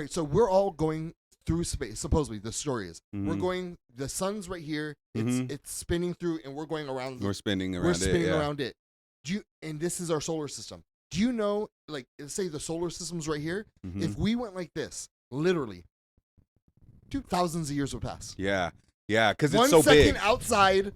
Right, so we're all going through space. Supposedly, the story is we're Mhm. going. The sun's right here. Mhm. It's spinning through, and we're going around. We're spinning We're around spinning it. Yeah. around it. Do you? And this is our solar system. Do you know? Like, say the solar system's right here. Mhm. If we went like this, literally, thousands of years would pass. Yeah. Yeah. Because One it's so second big. outside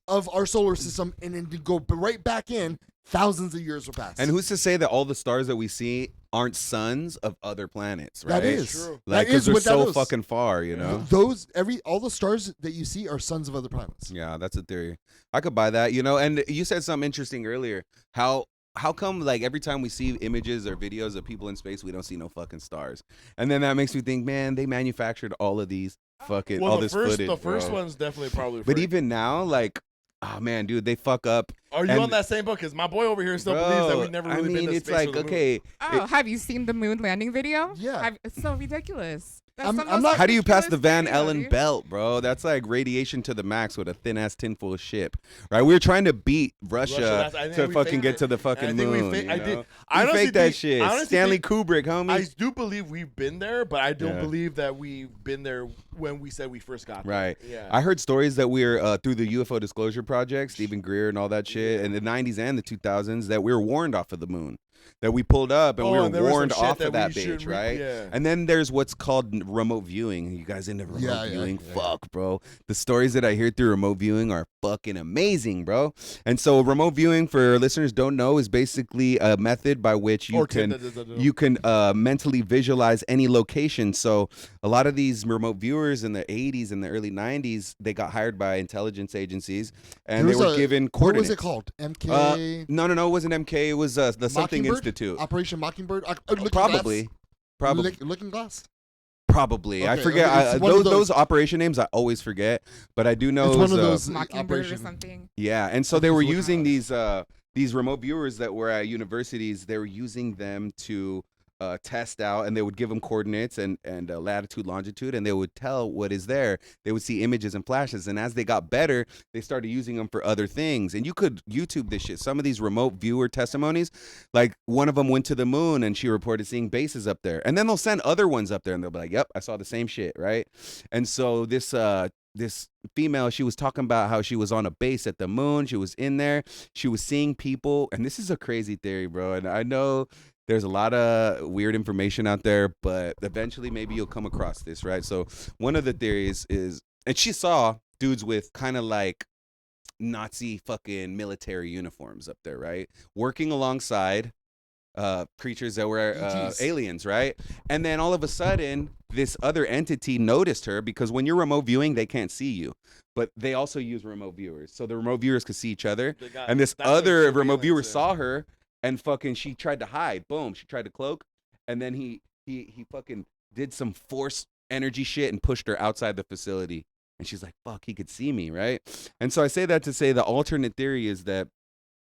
of our solar system, and then to go right back in, thousands of years will pass. And who's to say that all the stars that we see aren't suns of other planets, right? that is True. Like, that because is they're what that so is. fucking far, you know? Those all the stars that you see are suns of other planets. Yeah, that's a theory. I could buy that, you know? And you said something interesting earlier. How come, like, every time we see images or videos of people in space, we don't see no fucking stars? And then that makes me think, man, they manufactured all of these fucking, Well, all the this first footage, the first bro. one's definitely probably. But fake. even now, like, oh, man, dude, they fuck up. Are you and- on that same book? Because my boy over here still believes that Bro, we've never I really mean, been to it's space or like, the moon. okay, Oh, have you seen the moon landing video? Yeah. It's so ridiculous. That's I'm the not- most how do you pass the ridiculous Van video, Allen dude. belt, bro? That's like radiation to the max with a thin ass tinfoil ship, right? We were trying to beat Russia, that's- I think to we fucking faked get it. to the And fucking I think we moon. faked- you I know? did. We I honestly faked that think- shit. I honestly Stanley think- Kubrick, homie. I do believe we've been there, but I don't Yeah. believe that we've been there when we said we first got there. Right. Yeah. I heard stories that we're through the UFO Disclosure Project, Stephen Greer and all that shit, in the 90s and the 2000s, that we were warned off of the moon. That we pulled up and we and there were was some warned shit off that of that we shouldn't bitch, re- right? yeah. And then there's what's called remote viewing. You guys into remote Yeah, viewing? yeah. Fuck, bro. The stories that I hear through remote viewing are fucking amazing, bro. And so remote viewing, for listeners don't know, is basically a method by which you Or Tim can that doesn't know. you can mentally visualize any location. So a lot of these remote viewers in the 80s and the early 90s, they got hired by intelligence agencies and they There was were a- given What coordinates. was it called? MK. No, it wasn't MK. It was the something Mockingbird? institute. Operation Mockingbird. Looking Probably. Glass? Probably. Looking Glass. Probably. I Okay, forget. okay, it's one of Those those- ooperation names I always forget, but I do know It's it one was, of those Mockingbird or operation. something. yeah, and so I they think were it's Looking using these remote viewers that were at universities. They were using them to test out, and they would give them coordinates and latitude, longitude, and they would tell what is there. They would see images and flashes, and as they got better, they started using them for other things. And you could YouTube this shit. Some of these remote viewer testimonies, like one of them went to the moon, and she reported seeing bases up there, and then they'll send other ones up there, and they'll be like, "Yep, I saw the same shit," right? And so this female, she was talking about how she was on a base at the moon. She was in there. She was seeing people. And this is a crazy theory, bro. And I know there's a lot of weird information out there, but eventually maybe you'll come across this, right? So one of the theories is, and she saw dudes with kind of like Nazi fucking military uniforms up there, right? Working alongside creatures that were ETs. aliens, right? And then all of a sudden, this other entity noticed her, because when you're remote viewing, they can't see you, but they also use remote viewers, so the remote viewers could see each other. They got- And this that's like other remote surveillance, viewer yeah. saw her, and fucking she tried to hide. Boom, she tried to cloak, and then he fucking did some force energy shit and pushed her outside the facility. And she's like, "Fuck, he could see me, right?" And so I say that to say the alternate theory is that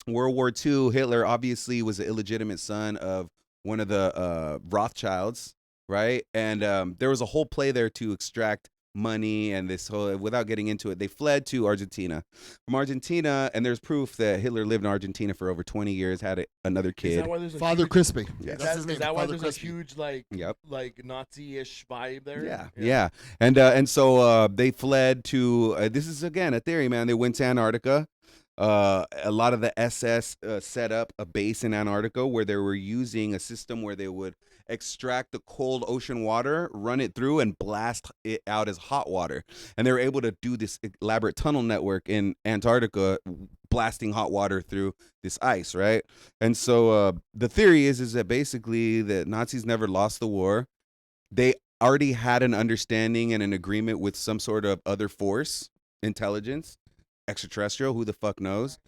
World War II, Hitler obviously was an illegitimate son of one of the Rothschilds, right? And there was a whole play there to extract money and this whole, without getting into it, they fled to Argentina. From Argentina, and there's proof that Hitler lived in Argentina for over 20 years, had another Is kid. that why there's a Father huge, Crispy. Yeah. Is That's that, his name. is that why Father there's Crispy. a huge like Yep. like Nazi-ish vibe there? Yeah. And so they fled to, this is again a theory, man. They went to Antarctica. A lot of the SS set up a base in Antarctica where they were using a system where they would extract the cold ocean water, run it through, and blast it out as hot water. And they were able to do this elaborate tunnel network in Antarctica, blasting hot water through this ice, right? And so the theory is that basically the Nazis never lost the war. They already had an understanding and an agreement with some sort of other force, intelligence, extraterrestrial, who the fuck knows.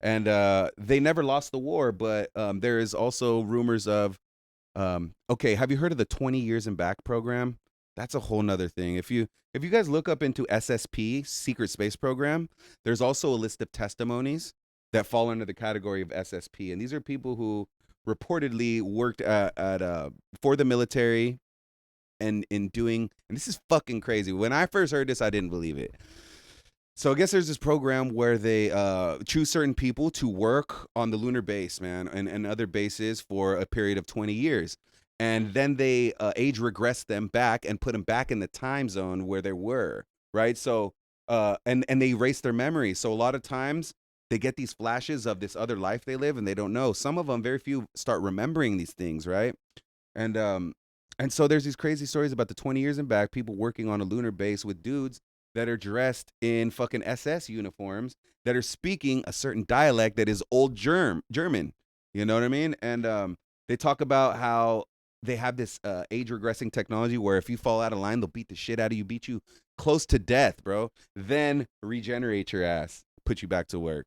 And they never lost the war, but there is also rumors of, okay, have you heard of the 20 Years in Back program? That's a whole nother thing. If you guys look up into SSP, Secret Space Program, there's also a list of testimonies that fall under the category of SSP. And these are people who reportedly worked at for the military and in doing, and this is fucking crazy. When I first heard this, I didn't believe it. So I guess there's this program where they choose certain people to work on the lunar base, man, and other bases for a period of 20 years. and then they age regress them back and put them back in the time zone where they were, right? So and they erase their memory. So a lot of times they get these flashes of this other life they live and they don't know. Some of them, very few, start remembering these things, right? And so there's these crazy stories about the 20 years and back, people working on a lunar base with dudes that are dressed in fucking SS uniforms that are speaking a certain dialect that is old German. You know what I mean? And they talk about how they have this age regressing technology where if you fall out of line, they'll beat the shit out of you, beat you close to death, bro. Then regenerate your ass, put you back to work.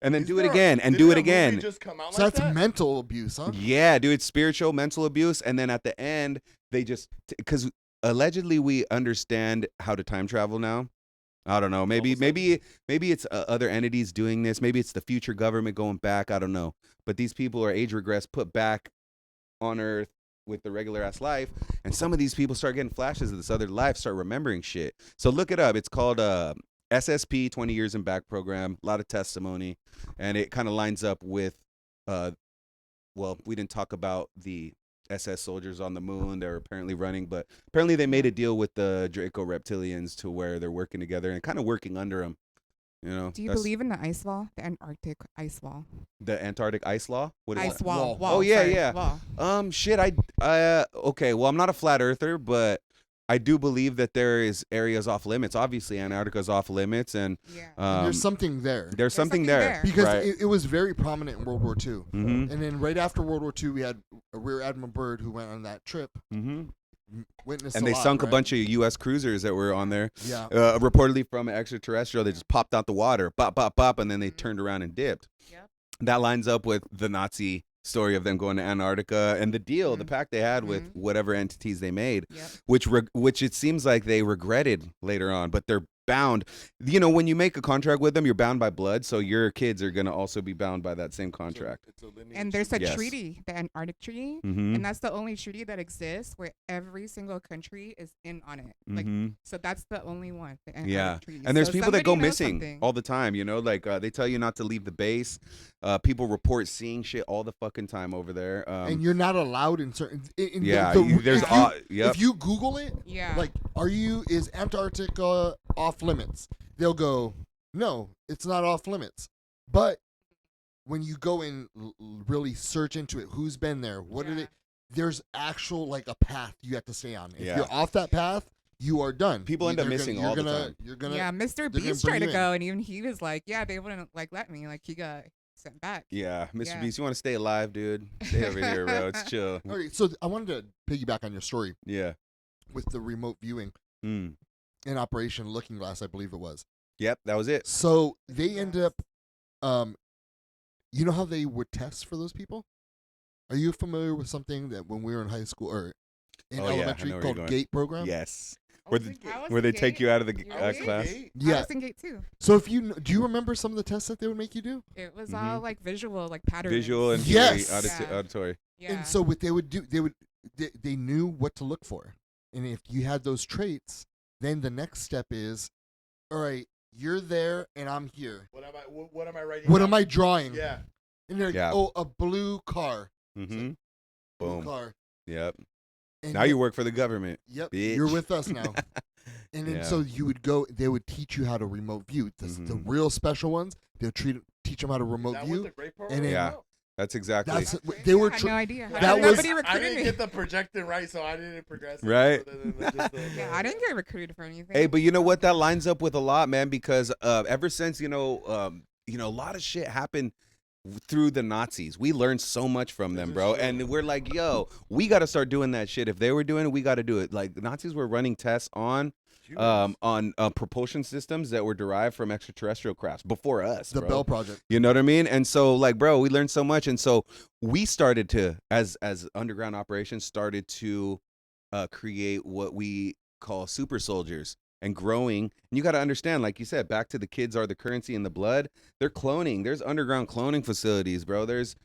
And then Isn't do it there a- again and didn't do a it again. movie just come out So like that's that? mental abuse, huh? Yeah, dude, it's spiritual, mental abuse, and then at the end they just because allegedly we understand how to time travel now. I don't know. Maybe it's other entities doing this. Maybe it's the future government going back. I don't know. But these people are age regress, put back on Earth with the regular ass life, and some of these people start getting flashes of this other life, start remembering shit. So look it up. It's called SSP 20 Years and Back program. A lot of testimony, and it kind of lines up with well, we didn't talk about the SS soldiers on the moon. They're apparently running, but apparently they made a deal with the Draco reptilians to where they're working together and kind of working under them. You know, Do you That's believe in the ice wall, the Antarctic ice wall? the Antarctic ice law? What is Ice that? wall. Wall. Oh, yeah, sorry, yeah. Wall. Shit, okay, well, I'm not a flat earther, but I do believe that there is areas off limits. Obviously, Antarctica's off limits, and Yeah. And there's something there. there's something something there. there. Because right. it was very prominent in World War II. Mm-hmm. And then right after World War II, we had Rear Admiral Byrd who went on that trip, Mm-hmm. witnessed And a they lot, sunk a right? bunch of U.S. cruisers that were on there. Yeah. Reportedly from an extraterrestrial, they just popped out the water, bop, bop, bop, and then they Mhm. turned around and dipped. Yep. That lines up with the Nazi story of them going to Antarctica and the deal, the Mhm. pact they had with Mhm. whatever entities they made, Yep. which it seems like they regretted later on, but they're bound. You know, when you make a contract with them, you're bound by blood, so your kids are going to also be bound by that same contract. It's a lineage. And there's a Yes. treaty, the Antarctic Treaty, Mm-hmm. and that's the only treaty that exists where every single country is in on it. Like, Mm-hmm. so that's the only one. The Antarctic Yeah. Treaty. And there's So people that go somebody knows missing something. all the time, you know, like they tell you not to leave the base. People report seeing shit all the fucking time over there. And you're not allowed in certain. In yeah, there's if you Google it, Yeah. like, is Antarctica off limits? They'll go, no, it's not off limits. But when you go and really search into it, who's been there? What are Yeah. they? There's actual like a path you have to stay on. If Yeah. you're off that path, you are done. People end up They're missing you're all the gonna, time. You're gonna. Yeah, Mr. gonna Beast bring tried you to in. go, and even he was like, "Yeah, they wouldn't like let me." Like he got sent back. Yeah, Mr. Yeah. Beast, you want to stay alive, dude? Stay over here, bro. It's chill. All right, so I wanted to piggyback on your story Yeah. with the remote viewing Mm. in Operation Looking Glass, I believe it was. Yep, that was it. So they end up, you know how they would test for those people? Are you familiar with something that when we were in high school or in Oh, yeah, I elementary know where you're called going. GATE program? Yes. I Where was the- thinking- I was Where in they take Gate. you out of the Really? class. Gate? Yeah. I was in Gate too. So if you do you remember some of the tests that they would make you do? It was all Mhm. like visual, like patterns. Visual and Yes. theory, Yeah. auditory. Yeah. And so what they would do, they knew what to look for, and if you had those traits, then the next step is, all right, you're there and I'm here. What am I writing? What down? am I drawing? Yeah. And they're like, Yeah. oh, a blue car. Mm-hmm. Blue Boom. car. Yep. And Now you work for the government. Yep. bitch. You're with us now. And then Yeah. so you would go. They would teach you how to remote view. The Mhm. real special ones, they'll teach them how to Is remote that view. what the great program and is then- Yeah. about? That's exactly. That's Okay. they were. I had Tra- no idea. that How was- nobody I recruited didn't me. get the projecting right, so I didn't progress. it Right. further than just Yeah, I didn't get recruited for anything. Hey, but you know what? That lines up with a lot, man. Because ever since a lot of shit happened through the Nazis. We learned so much from them, This is bro. true. And we're like, yo, we got to start doing that shit. If they were doing it, we got to do it. Like the Nazis were running tests on propulsion systems that were derived from extraterrestrial crafts before us. the bro. Bell Project. You know what I mean? And so, like, bro, we learned so much, and so we started to, as underground operations, started to create what we call super soldiers and growing. And you got to understand, like you said, back to the kids are the currency in the blood. They're cloning. There's underground cloning facilities, bro. There's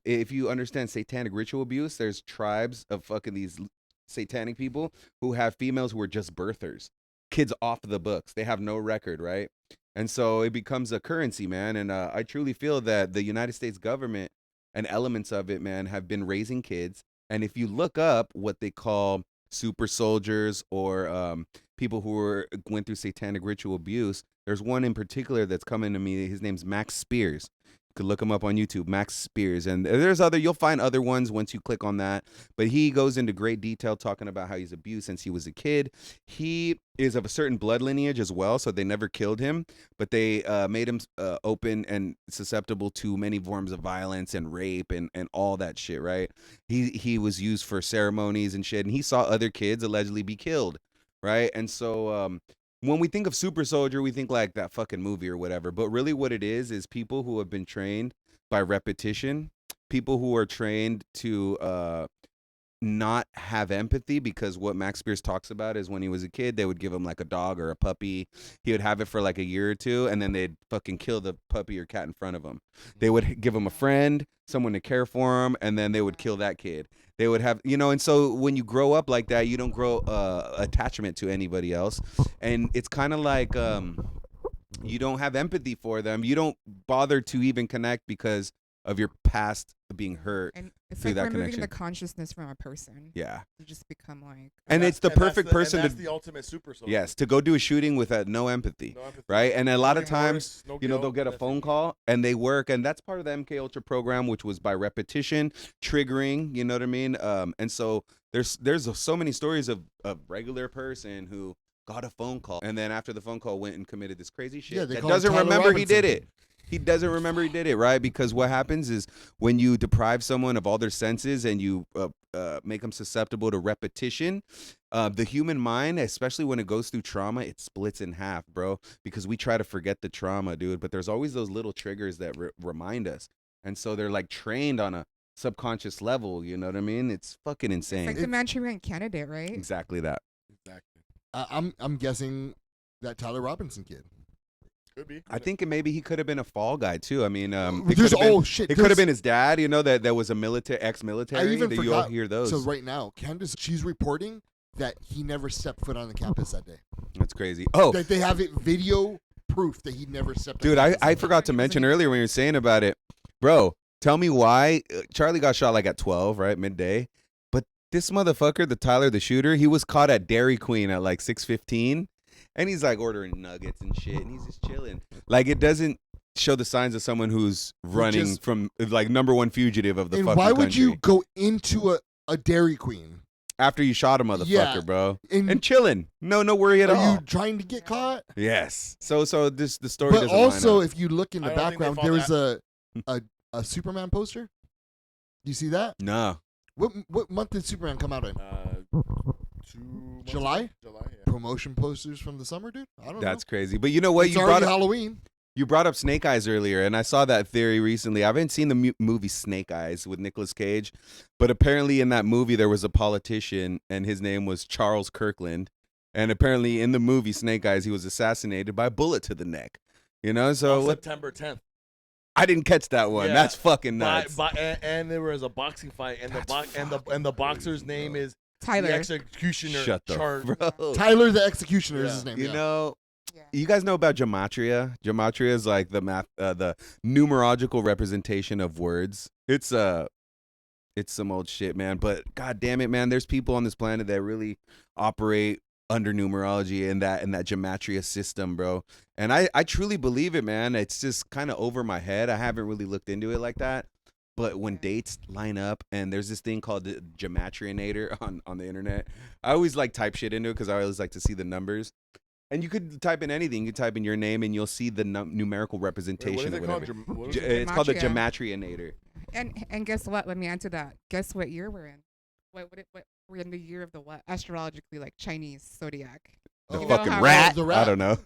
if you understand satanic ritual abuse, there's tribes of fucking these satanic people who have females who are just birthers, kids off the books. They have no record, right? And so it becomes a currency, man. And I truly feel that the United States government and elements of it, man, have been raising kids And if you look up what they call super soldiers or people who went through satanic ritual abuse, there's one in particular that's coming to me. His name's Max Spears. You could look him up on YouTube, Max Spears. And you'll find other ones once you click on that. But he goes into great detail talking about how he's abused since he was a kid. He is of a certain blood lineage as well, so they never killed him, but they made him open and susceptible to many forms of violence and rape and all that shit, right? He was used for ceremonies and shit, and he saw other kids allegedly be killed, right? And so when we think of super soldier, we think like that fucking movie or whatever. But really what it is people who have been trained by repetition, people who are trained to not have empathy, because what Max Spears talks about is when he was a kid, they would give him like a dog or a puppy. He would have it for like a year or two, and then they'd fucking kill the puppy or cat in front of him. They would give him a friend, someone to care for him, and then they would kill that kid. They would have, and so when you grow up like that, you don't grow attachment to anybody else. And it's kind of like you don't have empathy for them. You don't bother to even connect because of your past being hurt. And it's through like that removing connection. the consciousness from a person. Yeah. You just become like. And it's the perfect person that's to the ultimate super soldier. yes, to go do a shooting with no empathy. No empathy. Right? And a lot of No times, remorse, no they'll guilt, get a nothing. phone call and they work, and that's part of the MK Ultra program, which was by repetition, triggering, you know what I mean? And so there's so many stories of a regular person who got a phone call, and then after the phone call went and committed this crazy shit Yeah, they that call him doesn't Tyler remember he did Robinson. it. He doesn't remember he did it, right? Because what happens is when you deprive someone of all their senses and you make them susceptible to repetition, the human mind, especially when it goes through trauma, it splits in half, bro. Because we try to forget the trauma, dude. But there's always those little triggers that remind us. And so they're like trained on a subconscious level, you know what I mean? It's fucking It's insane. like the Manchurian Candidate, right? Exactly that. Exactly. I'm guessing that Tyler Robinson kid. Could be. I think maybe he could have been a fall guy too. I mean, There's it could have there's- been his dad. You know that was a ex-military. I even that you all forgot. hear those. So right now, Candace, she's reporting that he never stepped foot on the campus that day. That's crazy. Oh, That they have it video proof that he never stepped. dude, on I campus that day. forgot to mention earlier when you were saying about it, bro. Tell me why Charlie got shot like at 12, right, midday. But this motherfucker, the Tyler, the shooter, he was caught at Dairy Queen at like 6:15, and he's like ordering nuggets and shit, and he's just chilling. Like it doesn't show the signs of someone who's running just- from like #1 fugitive of the And fucking why would country. you go into a Dairy Queen After you shot a motherfucker, Yeah. bro, and, and chilling, no worry at are all. you trying to get caught? Yes. So the story But doesn't also, line up. if you look in the I don't think they background, follow there was a Superman poster. Do you see that? No. What month did Superman come out in? 2 months July? ago? July, yeah. Promotion posters from the summer, dude. I don't That's know. crazy. But you know what? It's You already brought up, Halloween. you brought up Snake Eyes earlier, and I saw that theory recently. I haven't seen the movie Snake Eyes with Nicolas Cage, but apparently in that movie there was a politician, and his name was Charles Kirkland. And apparently in the movie Snake Eyes, he was assassinated by a bullet to the neck. You know, so On what? September 10th. I didn't catch that one. Yeah. That's fucking nuts. And there was a boxing fight, and the boxer's name is Tyler. the executioner. Shut the bro. Tyler the Executioner is Yeah. his name. You yeah. know, Yeah. you guys know about gematria? Gematria is like the math, the numerological representation of words. It's some old shit, man. But god damn it, man, there's people on this planet that really operate under numerology and that gematria system, bro. And I truly believe it, man. It's just kind of over my head. I haven't really looked into it like that. But when dates line up, and there's this thing called the Gematrianator on the internet, I always like type shit into it because I always like to see the numbers. And you could type in anything. You could type in your name, and you'll see the numerical Wait, representation what is of it called? whatever. What is it? It's called the Gematria. Gematrianator. And guess what? Let me answer that. Guess what year we're in? What we're in the year of the what? Astrologically, like Chinese zodiac. The Oh, fucking how- rat. The rat. I don't know.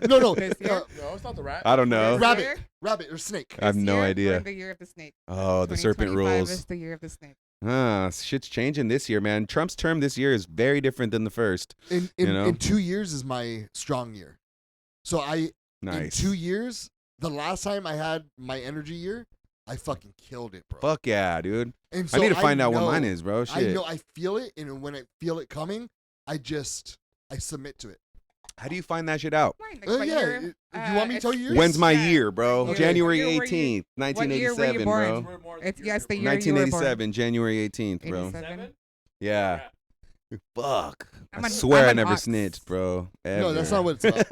No, This year? No, it's not the rat. I don't know. This Rabbit. year? Rabbit or snake. I have This no year, We're idea. in the year of the snake. Oh, the serpent 2025 rules. is the year of the snake. Shit's changing this year, man. Trump's term this year is very different than the first. In You know? 2 years is my strong year. So in Nice. 2 years, the last time I had my energy year, I fucking killed it, bro. Fuck yeah, dude. And I so need to find out what know- mine is, bro. I Shit. know I feel it, and when I feel it coming, I submit to it. How do you find that shit out? Fine, like, Oh what yeah. year, You want me to tell you yours? When's my yeah. year, bro? What year? January What year were you- 18th, what year were you 1987, born? bro. We're more It's year yes, the you're born. year you were born. 1987, January 18th, bro. 87? Yeah. Fuck. I'm I an- swear I'm I an never ox. snitched, bro. No, that's Ever. not what it's about.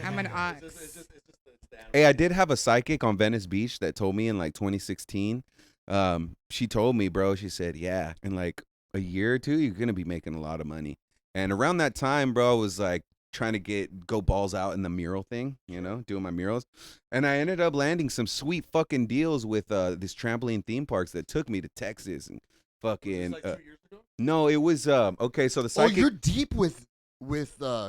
I'm an It's ox. just the animal. Hey, I did have a psychic on Venice Beach that told me in like 2016. She told me, bro, she said, yeah, in like a year or two, you're going to be making a lot of money. And around that time, bro, I was like trying to go balls out in the mural thing, you know, doing my murals. And I ended up landing some sweet fucking deals with this trampoline theme parks that took me to Texas and Was fucking. this like 2 years ago? No, it was, okay, so the Oh, psychic. you're deep with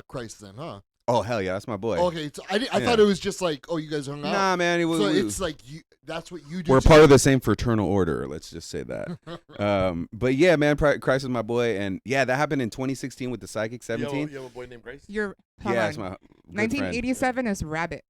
Christ then, huh? Oh, hell yeah, that's my boy. Okay, so I Yeah. thought it was just like, oh, you guys hung out. Nah, man, it was. So it's like that's what you do. We're too? part of the same fraternal order. Let's just say that. But yeah, man, Christ is my boy, and yeah, that happened in 2016 with the psychic. 17. You have a boy named Grace? Hold Yeah, on. it's my good friend. 1987 is Rabbit.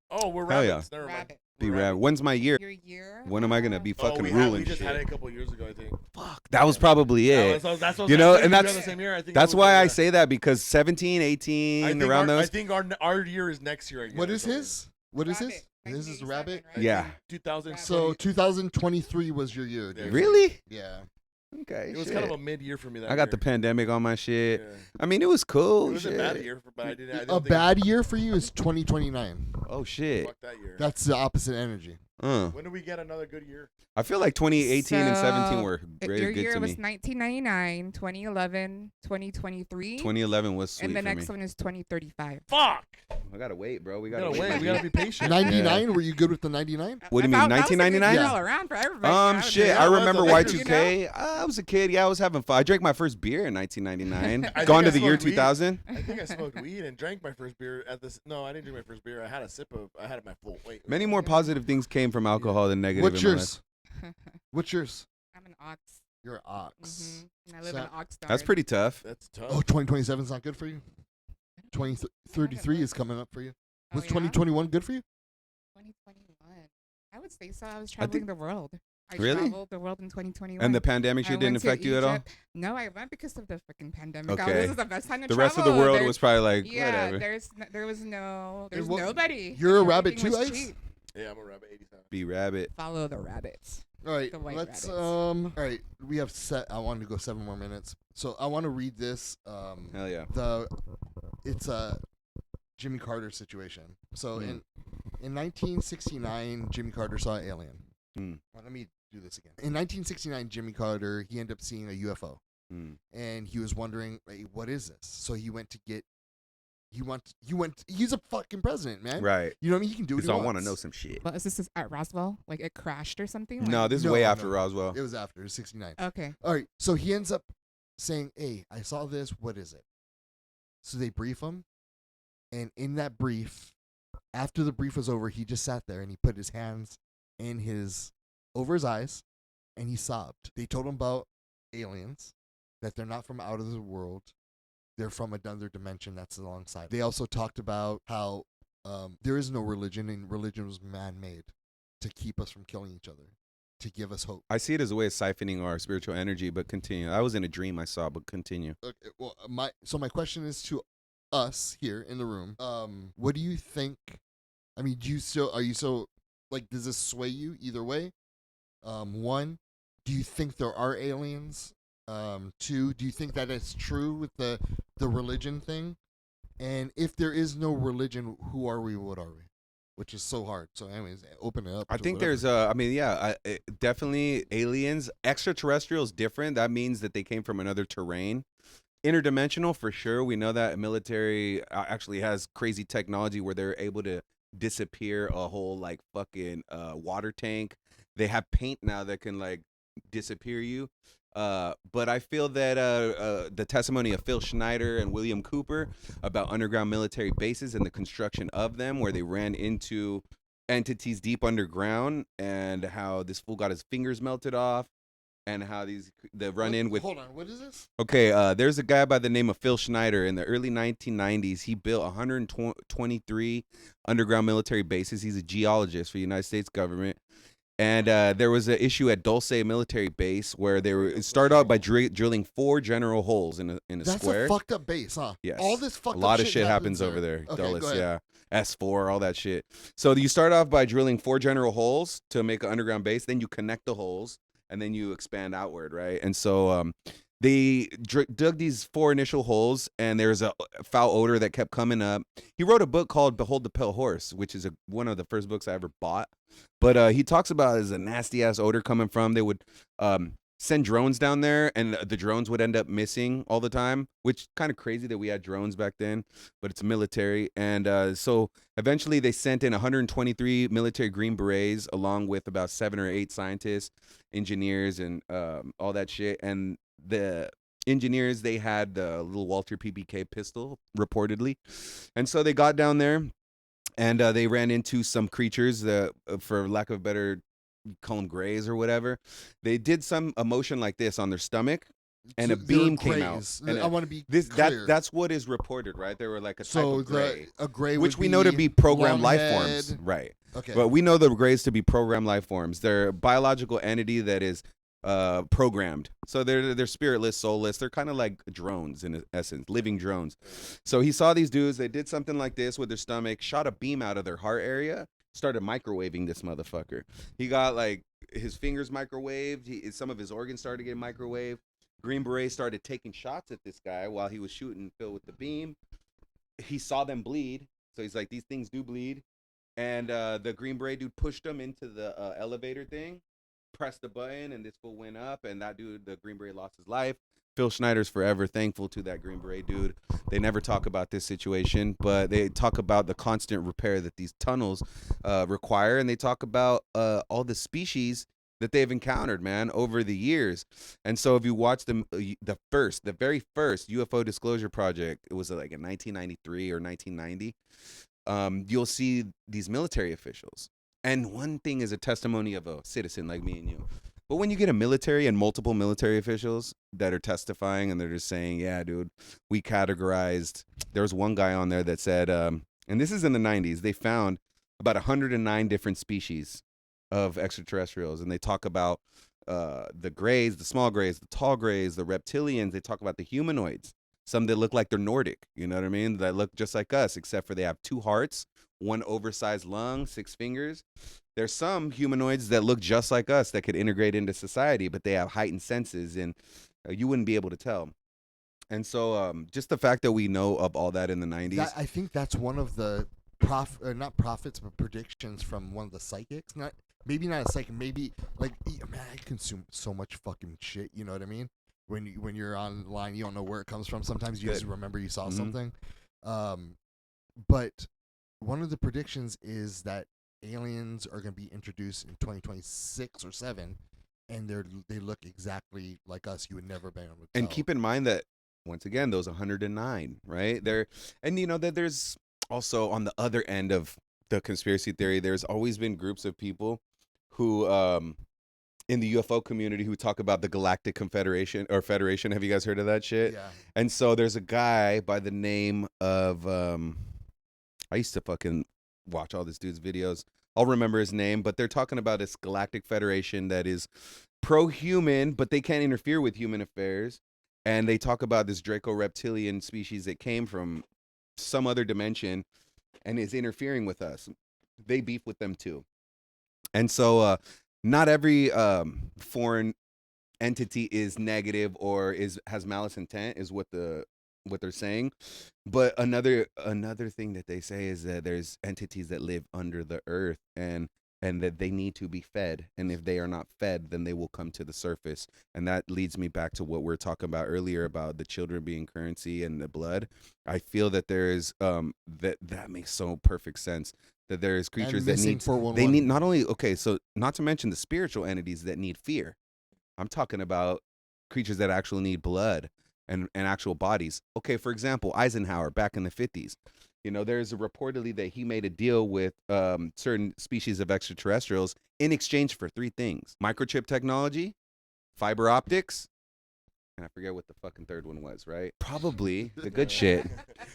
Oh, we're Hell yeah. rabbits. Never mind. Rabbit. Be We're rad. rabbits. When's my year? Your year? When am I gonna be Oh, fucking we ruling just shit? had it a couple years ago, I think. Fuck, that was probably it. That's what You know, I think and we that's- got the same year. I think That's it was, why I yeah. say that, because 17, I 18, think around our, I those. think our year is next year. What is his? What is his? Rabbit. This is 1987, Rabbit. right? Yeah. 2000. So 2023 was your year. Yeah. dude. Really? Yeah. Okay. It was shit. kind of a mid year for me. That I got the year. pandemic on my shit. Yeah. I mean, it was cool. It was shit. a bad year, but I didn't A think bad year for you is 2029. Oh shit. Fuck that year. That's the opposite energy. When do we get another good year? I feel like 2018 and 17 were Your very good year to was me. 1999, 2011, 2023. 2011 was sweet and the for me. next one is 2035. Fuck! I gotta wait, bro. We We gotta, gotta wait. my We gotta dude. be patient. 99. Were you good with the 99? What do you I mean, thought that was a good 1999? year Yeah. all around for everybody. I would Shit, say. I I was remember a kid, Y2K. I was a kid. Yeah, I was having fun. I drank my first beer in 1999. I Gone to think the I year smoked weed. 2000. I think I smoked weed and drank my first beer at this. No, I didn't drink my first beer. I had a sip of. I had my full. Wait. Many more positive things came from alcohol than negative. What's in my yours? What's yours? I'm an ox. You're an ox. And I live So- in Oxnard. life. That's pretty tough. That's tough. Oh, 2027 is not good for you? 2033 is coming up for you. Oh, Was yeah? 2021 good for you? 2021. I would say so. I was traveling the world. I Really? traveled the world in 2021. And the pandemic I shit didn't went to affect you at all? Egypt. No, I went because of the freaking pandemic. Okay. This is the best time to The travel. rest of the world There- was probably like, yeah, whatever. there was what- nobody. You're a rabbit Everything too, was Ice? cheap. Yeah, I'm a rabbit 87. Be rabbit. Follow the rabbits. All right, The white let's rabbits. all right, we have I wanted to go 7 more minutes. So I want to read this Hell yeah. it's a Jimmy Carter situation. So in 1969 Jimmy Carter saw an alien. Mm. Well, let me do this again. In 1969 Jimmy Carter, he ended up seeing a UFO Mm. and he was wondering, hey, what is this? So he went to get he's a fucking president, man. Right. You know what I mean? He can do what he So I wants. want to know some shit. Well, is this at Roswell? Like it crashed or something? No, Like- this is No, way no. after Roswell. It was after. It was 69. Okay. All right. So he ends up saying, hey, I saw this. What is it? So they brief him. And in that brief, after the brief was over, he just sat there and he put his hands over his eyes and he sobbed. They told him about aliens, that they're not from out of the world. They're from another dimension that's alongside. They also talked about how there is no religion and religion was man-made to keep us from killing each other, to give us hope. I see it as a way of siphoning our spiritual energy, but continue. I was in a dream I saw, but continue. Okay, well, my question is to us here in the room. What do you think? I mean, are you so like? Does this sway you either way? One, do you think there are aliens? Two, do you think that it's true with the religion thing? And if there is no religion, who are we? What are we? Which is so hard. So, anyways, open it up. I to think whatever. there's definitely aliens. Extraterrestrials different. That means that they came from another terrain. Interdimensional for sure. We know that military actually has crazy technology where they're able to disappear a whole like fucking water tank. They have paint now that can like disappear you. But I feel that the testimony of Phil Schneider and William Cooper about underground military bases and the construction of them, where they ran into entities deep underground, and how this fool got his fingers melted off, and how the run in with. Hold on, what is this? Okay, there's a guy by the name of Phil Schneider. In the early 1990s, he built 123 underground military bases. He's a geologist for the United States government. And there was an issue at Dulce military base where they were started out by drilling 4 general holes in a That's square. a fucked up base, huh? Yes. All this fucked a lot up of shit happens over there. there. Okay, Dulles, go ahead. yeah. S4, all that shit. So you start off by drilling 4 general holes to make an underground base. Then you connect the holes, and then you expand outward, right? And so they dug these 4 initial holes, and there's a foul odor that kept coming up. He wrote a book called Behold the Pale Horse, which is one of the first books I ever bought. But he talks about there's a nasty ass odor coming from. They would send drones down there, and the drones would end up missing all the time, which kind of crazy that we had drones back then, but it's military. And so eventually they sent in 123 military Green Berets along with about 7 or 8 scientists, engineers, and all that shit. And the engineers, they had the little Walter PPK pistol, reportedly. And so they got down there, and they ran into some creatures that, for lack of a better, call them grays or whatever. They did some emotion like this on their stomach, and a So they were beam came out. grays. And I want to be this clear. that's what is reported, right? They were like a type so of gray, a gray, which would we know to be programmed long life forms, head. right? Okay. But we know the grays to be programmed life forms. They're a biological entity that is programmed. So they're spiritless, soulless. They're kind of like drones in essence, living drones. So he saw these dudes. They did something like this with their stomach, shot a beam out of their heart area, started microwaving this motherfucker. He got like his fingers microwaved. Some of his organs started getting microwaved. Green Beret started taking shots at this guy while he was shooting Phil with the beam. He saw them bleed. So he's like, these things do bleed. And the Green Beret dude pushed him into the elevator thing, pressed the button, and this fool went up, and that dude, the Green Beret, lost his life. Phil Schneider's forever thankful to that Green Beret dude. They never talk about this situation, but they talk about the constant repair that these tunnels require, and they talk about all the species that they've encountered, man, over the years. And so if you watch the very first UFO Disclosure Project, it was like in 1993 or 1990, you'll see these military officials. And one thing is a testimony of a citizen like me and you. But when you get a military and multiple military officials that are testifying and they're just saying, yeah, dude, we categorized. There was one guy on there that said, and this is in the 90s, they found about 109 different species of extraterrestrials. And they talk about the grays, the small grays, the tall grays, the reptilians. They talk about the humanoids. Some that look like they're Nordic, you know what I mean? That look just like us, except for they have 2 hearts, 1 oversized lung, 6 fingers. There's some humanoids that look just like us that could integrate into society, but they have heightened senses, and you wouldn't be able to tell. And so just the fact that we know of all that in the 90s. I think that's one of the not prophets, but predictions from one of the psychics. Maybe not a psychic. Maybe like, man, I consume so much fucking shit. You know what I mean? When you're online, you don't know where it comes from. Sometimes you just remember you saw something. But one of the predictions is that aliens are going to be introduced in 2026 or 7, and they look exactly like us. You would never be able to tell. And keep in mind that once again, those 109, right? And you know that there's also on the other end of the conspiracy theory, there's always been groups of people who in the UFO community who talk about the Galactic Confederation or Federation. Have you guys heard of that shit? Yeah. And so there's a guy by the name of I used to fucking watch all this dude's videos. I'll remember his name, but they're talking about this Galactic Federation that is pro-human, but they can't interfere with human affairs. And they talk about this Draco reptilian species that came from some other dimension and is interfering with us. They beef with them too. And so not every foreign entity is negative or has malice intent, is what they're saying. But another thing that they say is that there's entities that live under the earth and that they need to be fed, and if they are not fed, then they will come to the surface. And that leads me back to what we were talking about earlier about the children being currency and the blood. I feel that there is that makes so perfect sense, that there is creatures that need not only, okay, so not to mention the spiritual entities that need fear. I'm talking about creatures that actually need blood and actual bodies. Okay, for example, Eisenhower back in the 50s. You know, there's reportedly that he made a deal with certain species of extraterrestrials in exchange for 3 things: microchip technology, fiber optics, and I forget what the fucking third one was, right? Probably the good shit.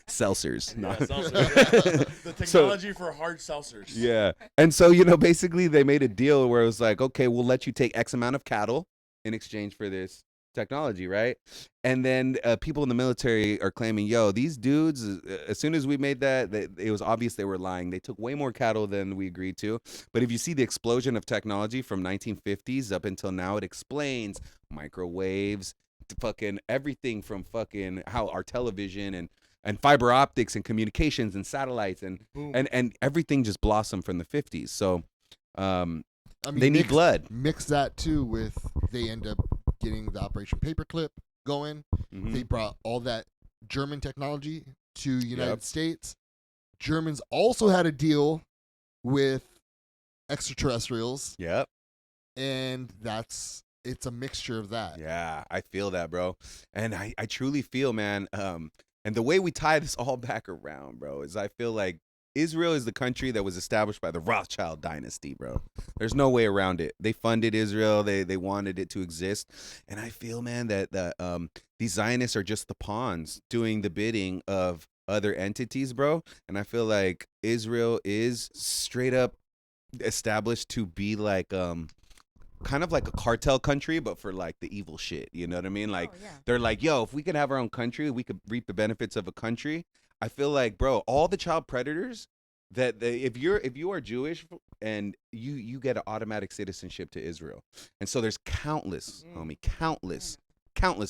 Seltzers. No. Yeah, seltzers, the technology for hard seltzers. Yeah. And so, basically they made a deal where it was like, okay, we'll let you take X amount of cattle in exchange for this technology, right? And then people in the military are claiming, yo, these dudes, as soon as we made that, it was obvious they were lying. They took way more cattle than we agreed to. But if you see the explosion of technology from 1950s up until now, it explains microwaves, to fucking everything from fucking how our television and fiber optics and communications and satellites and Boom. and everything just blossomed from the 50s. So I mean, they need blood. Mix that too with they end up getting the Operation Paperclip going. Mhm. They brought all that German technology to United Yep. States. Germans also had a deal with extraterrestrials, Yep. and it's a mixture of that. Yeah, I feel that, bro. And I truly feel, man, and the way we tie this all back around, bro, is I feel like Israel is the country that was established by the Rothschild dynasty, bro. There's no way around it. They funded Israel. They wanted it to exist. And I feel, man, that these Zionists are just the pawns doing the bidding of other entities, bro. And I feel like Israel is straight up established to be like kind of like a cartel country, but for like the evil shit. You know what I mean? Like Oh, yeah. they're like, yo, if we could have our own country, we could reap the benefits of a country. I feel like, bro, all the child predators if you are Jewish and you get an automatic citizenship to Israel. And so there's countless, homie, countless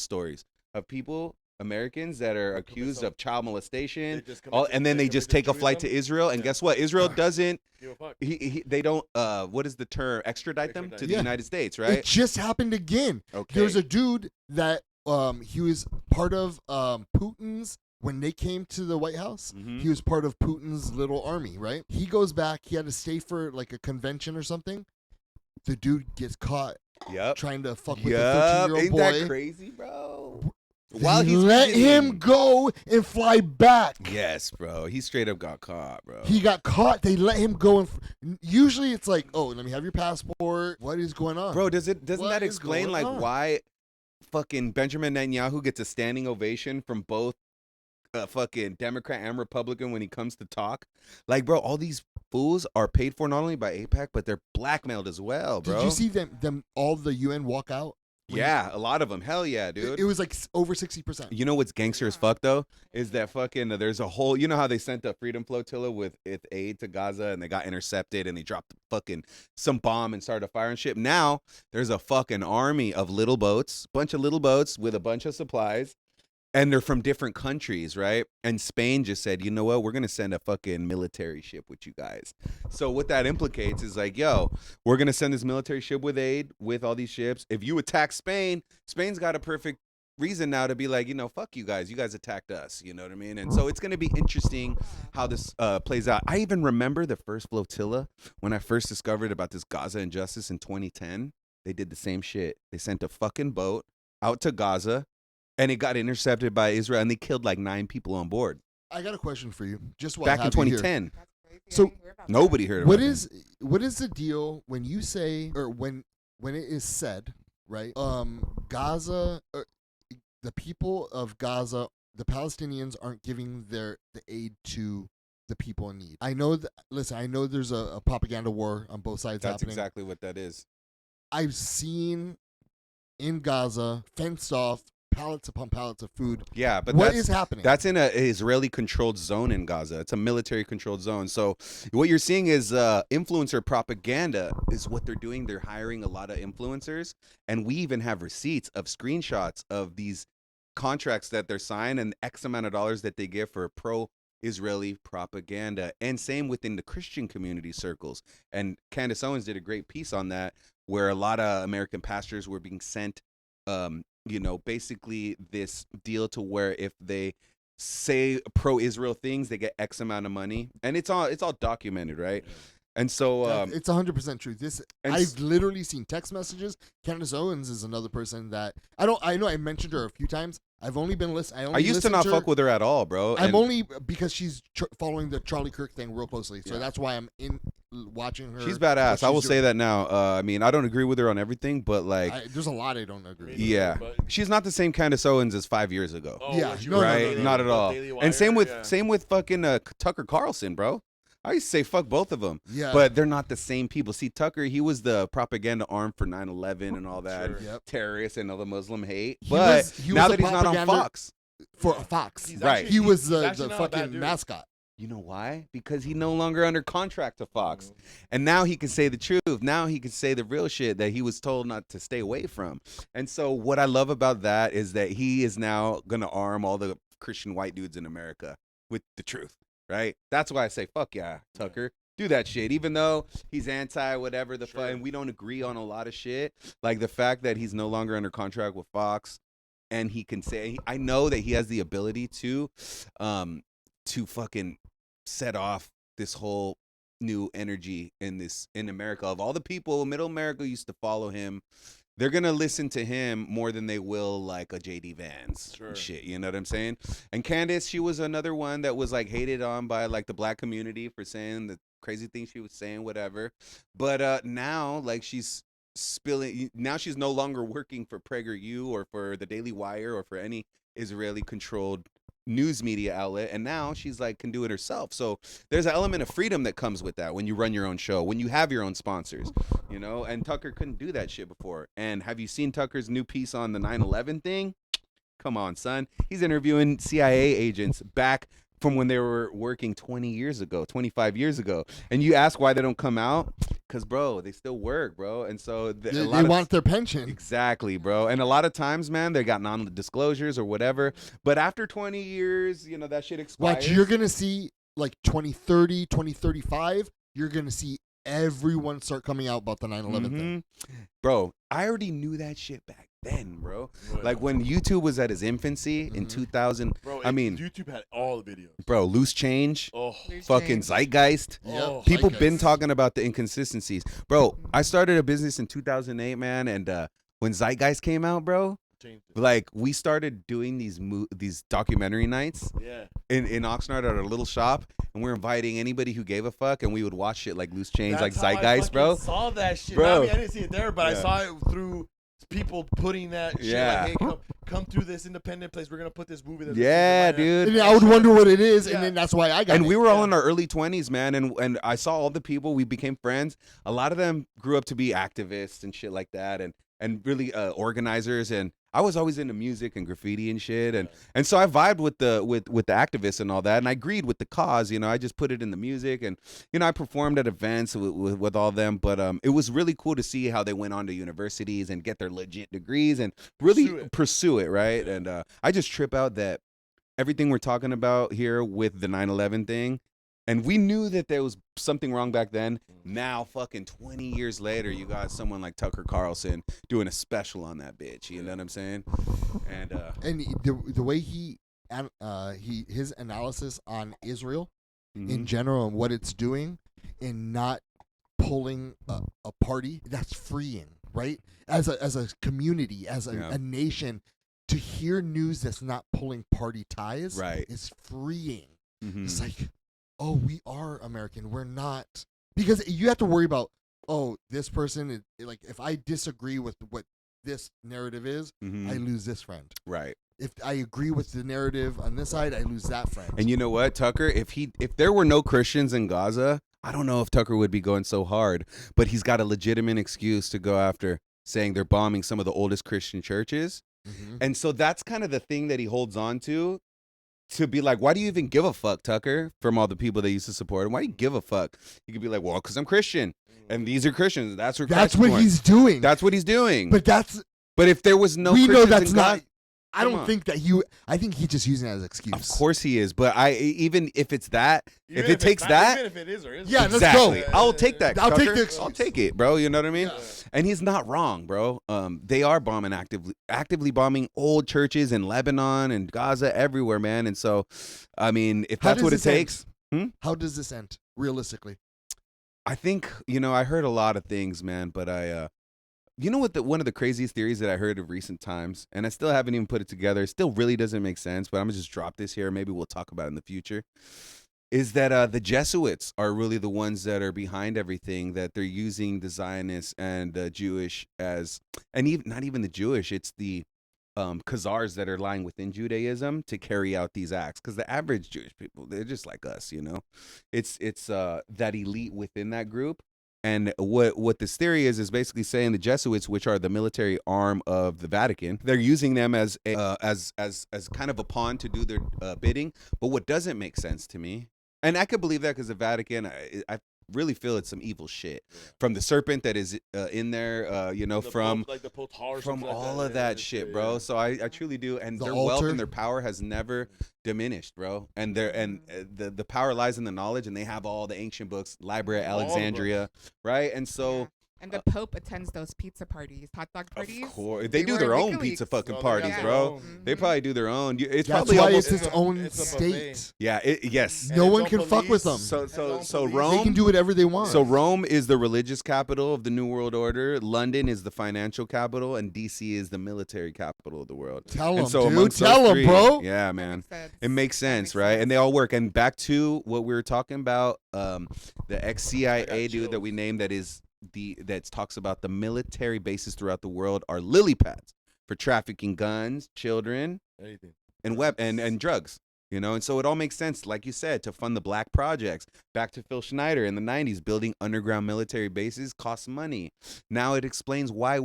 stories of people, Americans that are accused of child molestation, They just come into- and then they come just into take a flight to Judaism. Israel. And Yeah. guess what? Israel doesn't. Give a fuck. They don't. What is the term? Extradite them to Extradite. the Yeah. United States, It right? just happened again. Okay. There was a dude that he was part of Putin's when they came to the White House. Mhm. He was part of Putin's little army, right? He goes back. He had to stay for like a convention or something. The dude gets caught Yep. trying to fuck with a Yup. 13-year-old Ain't boy. that crazy, bro? They let him go and fly back. Yes, bro. He straight up got caught, bro. He got caught. They let him go. Usually it's like, oh, let me have your passport. What is going on? Bro, doesn't What that is explain going like on? why fucking Benjamin Netanyahu gets a standing ovation from both fucking Democrat and Republican when he comes to talk? Like, bro, all these fools are paid for not only by AIPAC, but they're blackmailed as well, bro. Did you see them all the UN walk out? Yeah, a lot of them. Hell yeah, dude. It was like over 60%. You know what's gangster as fuck though is that fucking there's a whole, you know how they sent the Freedom Flotilla with aid to Gaza and they got intercepted and they dropped fucking some bomb and started a fire and shit. Now there's a fucking army of little boats, bunch of little boats with a bunch of supplies, and they're from different countries, right? And Spain just said, you know what, we're gonna send a fucking military ship with you guys. So what that implicates is like, yo, we're gonna send this military ship with aid with all these ships. If you attack Spain, Spain's got a perfect reason now to be like, fuck you guys attacked us, you know what I mean? And so it's going to be interesting how this plays out. I even remember the first flotilla when I first discovered about this Gaza injustice in 2010. They did the same shit. They sent a fucking boat out to Gaza and it got intercepted by Israel and they killed like 9 people on board I got a question for you. Just while back I in have you here. 2010. That's crazy. I So, didn't hear about that. Nobody heard about What it. is the deal when you say, or when it is said, right? Gaza, the people of Gaza, the Palestinians aren't giving the aid to the people in need. I know that. Listen, I know there's a propaganda war on both sides That's happening. exactly what that is. I've seen in Gaza fenced off pallets upon pallets of food. Yeah, but What that's is happening? That's in a Israeli controlled zone in Gaza. It's a military controlled zone. So what you're seeing is influencer propaganda is what they're doing. They're hiring a lot of influencers. And we even have receipts of screenshots of these contracts that they're signing and X amount of dollars that they give for pro-Israeli propaganda. And same within the Christian community circles. And Candace Owens did a great piece on that where a lot of American pastors were being sent basically this deal to where if they say pro-Israel things, they get X amount of money, and it's all documented, right? And so, It's 100% true. and I've literally seen text messages. Candace Owens is another person that I know I mentioned her a few times. I've only been listening. I used to not fuck with her at all, bro. I'm and only because she's following the Charlie Kirk thing real closely, so Yeah. that's why I'm watching her. she's badass. what I will she's say doing. that now. I mean, I don't agree with her on everything, but like, There's a lot I don't agree. with. Yeah. But, she's not the same Candace Owens as 5 years ago. Yeah, what you no, were no, Right? no, no, Not at all. Daily And same Wire, with yeah. same with fucking Tucker Carlson, bro. I used to say fuck both of them, Yeah, but they're not the same people. See, Tucker, he was the propaganda arm for 9/11 and all that, Sure. Yep. terrorists and all the Muslim hate. He But was- he now was that a he's not on propaganda- Fox, for Yeah. Fox. He's Right. actually- He was he's the actually not a bad fucking dude. mascot. you know why? Because he's no longer under contract to Fox. Mhm. And now he can say the truth. Now he can say the real shit that he was told not to stay away from. And so what I love about that is that he is now going to arm all the Christian white dudes in America with the truth, right? That's why I say, fuck yeah, Tucker. Do that shit. Even though he's anti whatever the fuck, Sure. and we don't agree on a lot of shit. Like the fact that he's no longer under contract with Fox and he can say, I know that he has the ability to fucking set off this whole new energy in America. Of all the people, middle America used to follow him. They're gonna listen to him more than they will like a JD Vance Sure. and shit. You know what I'm saying? And Candace, she was another one that was like hated on by like the black community for saying the crazy things she was saying, whatever. But now like she's spilling. Now she's no longer working for PragerU or for the Daily Wire or for any Israeli controlled news media outlet, and now she's like can do it herself. So there's an element of freedom that comes with that when you run your own show, when you have your own sponsors, you know. And Tucker couldn't do that shit before. And have you seen Tucker's new piece on the 9/11 thing? Come on, son. He's interviewing CIA agents back from when they were working 20 years ago, 25 years ago. And you ask why they don't come out? Because, bro, they still work, bro. And so They want their pension. Exactly, bro. And a lot of times, man, they got non-disclosures or whatever. But after 20 years, you know, that shit expires. Watch, you're gonna see like 2030, 2035. You're gonna see everyone start coming out about the 9/11 thing. Bro, I already knew that shit back then, bro. Right. Like when YouTube was at its infancy in Mhm. 2000, Bro, I mean- YouTube had all the videos. bro, Loose Change, Oh, Loose fucking change. Zeitgeist. Oh, People Zeitgeist. been talking about the inconsistencies. Bro, I started a business in 2008, man, and when Zeitgeist came out, bro, changed it. like we started doing these documentary nights Yeah. in Oxnard at our little shop, and we're inviting anybody who gave a fuck, and we would watch shit like Loose Change, like That's how I Zeitgeist, fucking bro. saw that shit. Bro. I mean, I didn't see it there, but I Yeah. saw it through people putting that shit. Yeah. Like, hey, come through this independent place. We're gonna put this movie. That's Yeah, this dude. And I would wonder what it is, Yeah. and then that's why I got And it. we were all Yeah. in our early 20s, man, and I saw all the people. We became friends. A lot of them grew up to be activists and shit like that, and really organizers. And I was always into music and graffiti and shit, and so I vibed with the activists and all that, and I agreed with the cause. You know, I just put it in the music, and you know, I performed at events with all them. But it was really cool to see how they went on to universities and get their legit degrees and really pursue it, right? And I just trip out that everything we're talking about here with the 9/11 thing. And we knew that there was something wrong back then. Now, fucking 20 years later, you got someone like Tucker Carlson doing a special on that bitch. You know what I'm saying? And And the way his analysis on Israel in general and what it's doing, and not pulling a party, that's freeing, right? As a community, as Yeah. a nation, to hear news that's not pulling party ties, Right. is freeing. Mhm. It's like, oh, we are American. We're not, because you have to worry about, oh, this person, like, if I disagree with what this narrative is, Mhm. I lose this friend. Right. If I agree with the narrative on this side, I lose that friend. And you know what, Tucker? If there were no Christians in Gaza, I don't know if Tucker would be going so hard. But he's got a legitimate excuse to go after, saying they're bombing some of the oldest Christian churches. Mhm. And so that's kind of the thing that he holds on to be like, why do you even give a fuck, Tucker, from all the people that used to support him? Why do you give a fuck? You could be like, well, because I'm Christian, and these are Christians. That's where That's Christ is what born. he's doing. That's what he's doing. But that's, But if there was no we Christians know that's in not. Gaza, I Come don't on. think that I think he's just using it as an excuse. of course he is. But even if it's that, Even if it it's takes not- that, even if it is or isn't. Yeah, let's exactly, go. I'll take that. I'll take Tucker. the excuse. I'll take it, bro. You know what I mean? Yeah. And he's not wrong, bro. They are bombing actively bombing old churches in Lebanon and Gaza, everywhere, man. And so, I mean, if How that's does what it this end? takes, How does this end realistically? I think, I heard a lot of things, man, but you know what? One of the craziest theories that I heard of recent times, and I still haven't even put it together. It still really doesn't make sense, but I'm gonna just drop this here. Maybe we'll talk about it in the future. Is that the Jesuits are really the ones that are behind everything? That they're using the Zionists and the Jewish and even not even the Jewish. It's the Khazars that are lying within Judaism to carry out these acts. Because the average Jewish people, they're just like us. It's that elite within that group. And what this theory is basically saying the Jesuits, which are the military arm of the Vatican, they're using them as as kind of a pawn to do their bidding. But what doesn't make sense to me, and I could believe that because the Vatican, I really feel it's some evil shit from the serpent that is in there, from Pope, like the Pope or from something like all that. of that shit, bro. So I truly do, and The their wealth altar. and their power has never diminished, bro. And the power lies in the knowledge, and they have all the ancient books, Library of All the books. Alexandria, right? And so. Yeah. And the Pope attends those pizza parties, hot dog parties. Of course, they do were their own WikiLeaks. pizza fucking Oh, they parties, got their bro. own. They probably do their own. It's That's probably why almost, it's its own it's a state. buffet. yeah. Yes. And No its one own can fuck with them. police. So Its own so police. Rome. They can do whatever they want. So Rome is the religious capital of the New World Order. London is the financial capital, and DC is the military capital of the world. Tell And them, so dude. amongst those Tell them, three- bro. Yeah, That man. makes sense. It makes That sense, makes right? sense. And they all work. And back to what we were talking about, the ex-CIA I got dude that chills. we named that talks about the military bases throughout the world are lily pads for trafficking guns, children, Anything. and drugs. And so it all makes sense, like you said, to fund the black projects. Back to Phil Schneider in the 90s, building underground military bases costs money. Now it explains why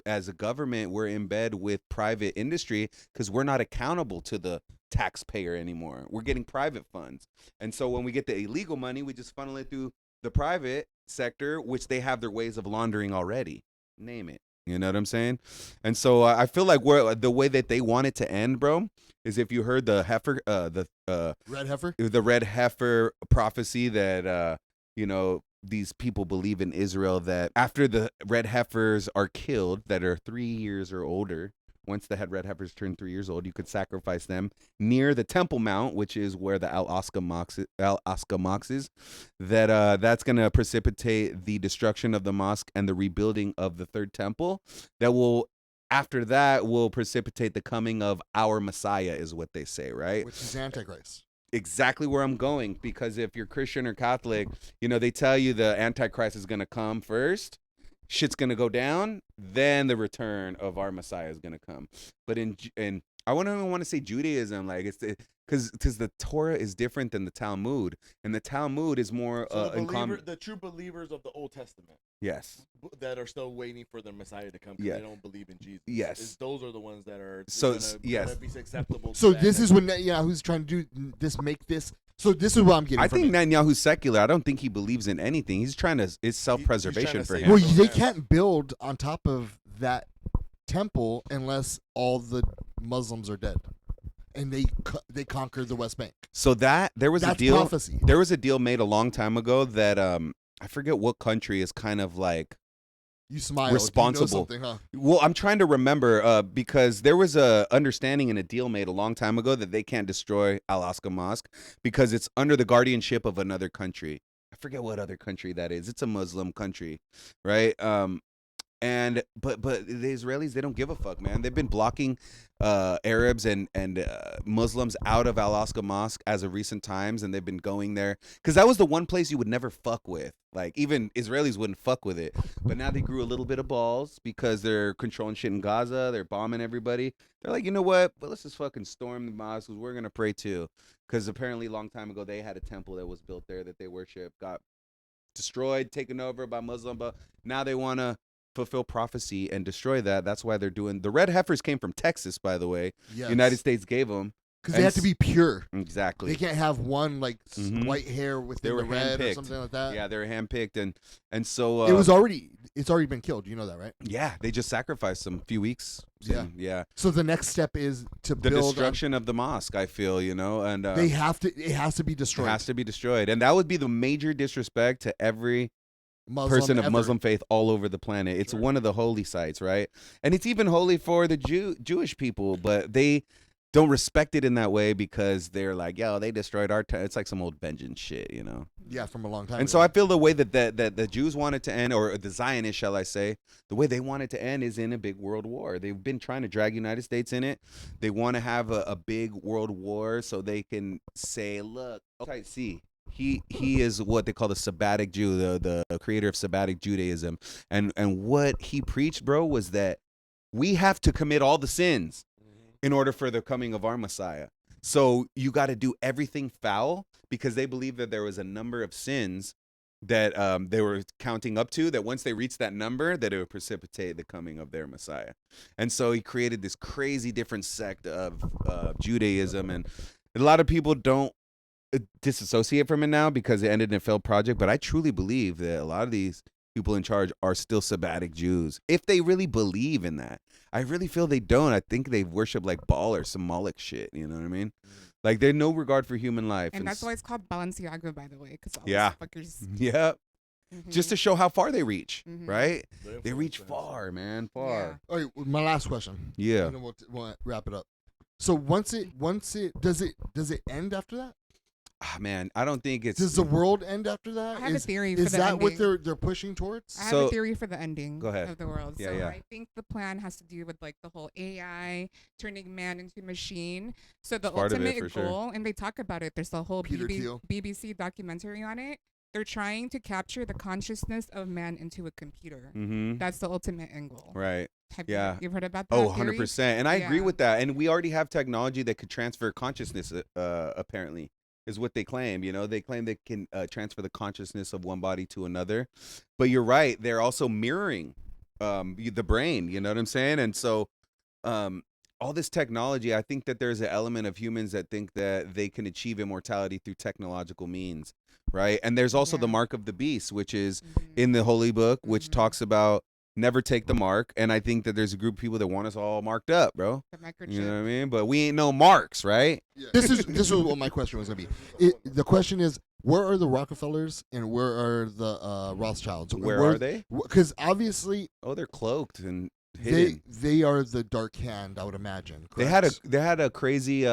as a government, we're in bed with private industry, because we're not accountable to the taxpayer anymore. We're getting private funds. And so when we get the illegal money, we just funnel it through the private sector, which they have their ways of laundering already. Name it. You know what I'm saying? And so I feel like the way that they want it to end, bro, is if you heard the heifer, Red heifer. the red heifer prophecy that these people believe in Israel, that after the red heifers are killed, that are 3 years or older, once the red heifers turn 3 years old, you could sacrifice them near the Temple Mount, which is where the Al Aqsa Mosque is. That's going to precipitate the destruction of the mosque and the rebuilding of the third temple. After that, will precipitate the coming of our Messiah, is what they say, right? Which is Antichrist. Exactly where I'm going, because if you're Christian or Catholic, they tell you the Antichrist is going to come first. Shit's gonna go down, then the return of our Messiah is gonna come. But I don't want to say Judaism, like it's because the Torah is different than the Talmud, and the Talmud is more So the true believers of the Old Testament yes. that are still waiting for their Messiah to come because Yeah. they don't believe in Jesus. Yes. Those are the ones that are So, gonna be acceptable. So to this that. is when Netanyahu's trying to do this, make this. So this is what I'm getting. I from think it. Netanyahu's secular. I don't think he believes in anything. He's trying to. It's self-preservation to for save him. Well, Yeah. they can't build on top of that temple unless all the Muslims are dead, and they conquer the West Bank. So there was That's a deal. prophecy. There was a deal made a long time ago that I forget what country is kind of like. You smile. Responsible. You know something, huh? Well, I'm trying to remember because there was a understanding and a deal made a long time ago that they can't destroy Al Aqsa Mosque because it's under the guardianship of another country. I forget what other country that is. It's a Muslim country, right? And but the Israelis, they don't give a fuck, man. They've been blocking Arabs and Muslims out of Al Aqsa Mosque as of recent times, and they've been going there because that was the one place you would never fuck with. Like even Israelis wouldn't fuck with it, but now they grew a little bit of balls because they're controlling shit in Gaza. They're bombing everybody. They're like, you know what? But let's just fucking storm the mosque because we're gonna pray too. Because apparently, a long time ago, they had a temple that was built there that they worship, got destroyed, taken over by Muslim, but now they want to fulfill prophecy and destroy that. That's why they're doing the red heifers came from Texas, by the way. Yes. United States gave them because they have to be pure. exactly. They can't have one like Mhm. white hair They within were the red or handpicked. something like that. Yeah, they're handpicked, and so It's already been killed. You know that, right? yeah, they just sacrificed them a few weeks. Yeah. yeah. So the next step is to The build. destruction of the mosque, I feel, and They have to. It has to be it destroyed. has to be destroyed, and that would be the major disrespect to every Muslim person of ever. Muslim faith all over the planet. It's Sure. one of the holy sites, right? And it's even holy for the Jewish people, but they don't respect it in that way because they're like, yo, they destroyed our it's like some old vengeance shit, Yeah, from a long time. And so I feel the way that the Jews want it to end, or the Zionists, shall I say, the way they want it to end is in a big world war. They've been trying to drag United States in it. They want to have a big world war so they can say, look, type C. He is what they call the Sabbatic Jew, the creator of Sabbatic Judaism. And what he preached, bro, was that we have to commit all the sins in order for the coming of our Messiah. So you got to do everything foul, because they believe that there was a number of sins that they were counting up to, that once they reached that number, that it would precipitate the coming of their Messiah. And so he created this crazy different sect of Judaism. And a lot of people don't disassociate from it now because it ended in a failed project. But I truly believe that a lot of these people in charge are still Sabbatic Jews, if they really believe in that. I really feel they don't. I think they worship like Baal or some Moloch shit. You know what I mean? Like, they no regard for human life. And that's why it's called Balenciaga, by the way, because all Yeah. those fuckers. Yeah. Mhm. Just to show how far they reach, Mhm. right? They They reach influence us. far, man, far. All right, my last question. Yeah. And then we'll wrap it up. So once it does it end after that? Ah, man, I don't think it's. Does the world end after that? I have a Is theory for is the that ending. what they're pushing towards? I have So- a theory for the ending Go ahead. of the world. Yeah, so yeah. I think the plan has to do with like the whole AI turning man into machine. So the It's part of it, ultimate for goal, sure. and they talk about it. There's a whole Peter Thiel. BBC documentary on it. They're trying to capture the consciousness of man into a computer. Mm-hmm. That's the ultimate end goal. Right. Have Yeah. you've heard about that? Oh, theory? 100%. And I agree Yeah. with that. And we already have technology that could transfer consciousness, apparently, is what they claim. You know, they claim they can transfer the consciousness of one body to another. But you're right. They're also mirroring the brain. You know what I'm saying? And so all this technology, I think that there's an element of humans that think that they can achieve immortality through technological means. Right. And there's also the Yeah. mark of the beast, which is Mhm. in the Holy Book, which Mhm. talks about never take the mark. And I think that there's a group of people that want us all marked up, bro. The microchip. You know what I mean? But we ain't no marks, right? This is what my question was gonna be. The question is, where are the Rockefellers and where are the Rothschilds? Where are they? Because obviously Oh, they're cloaked and hidden. they are the dark hand, I would imagine. They correct? had a crazy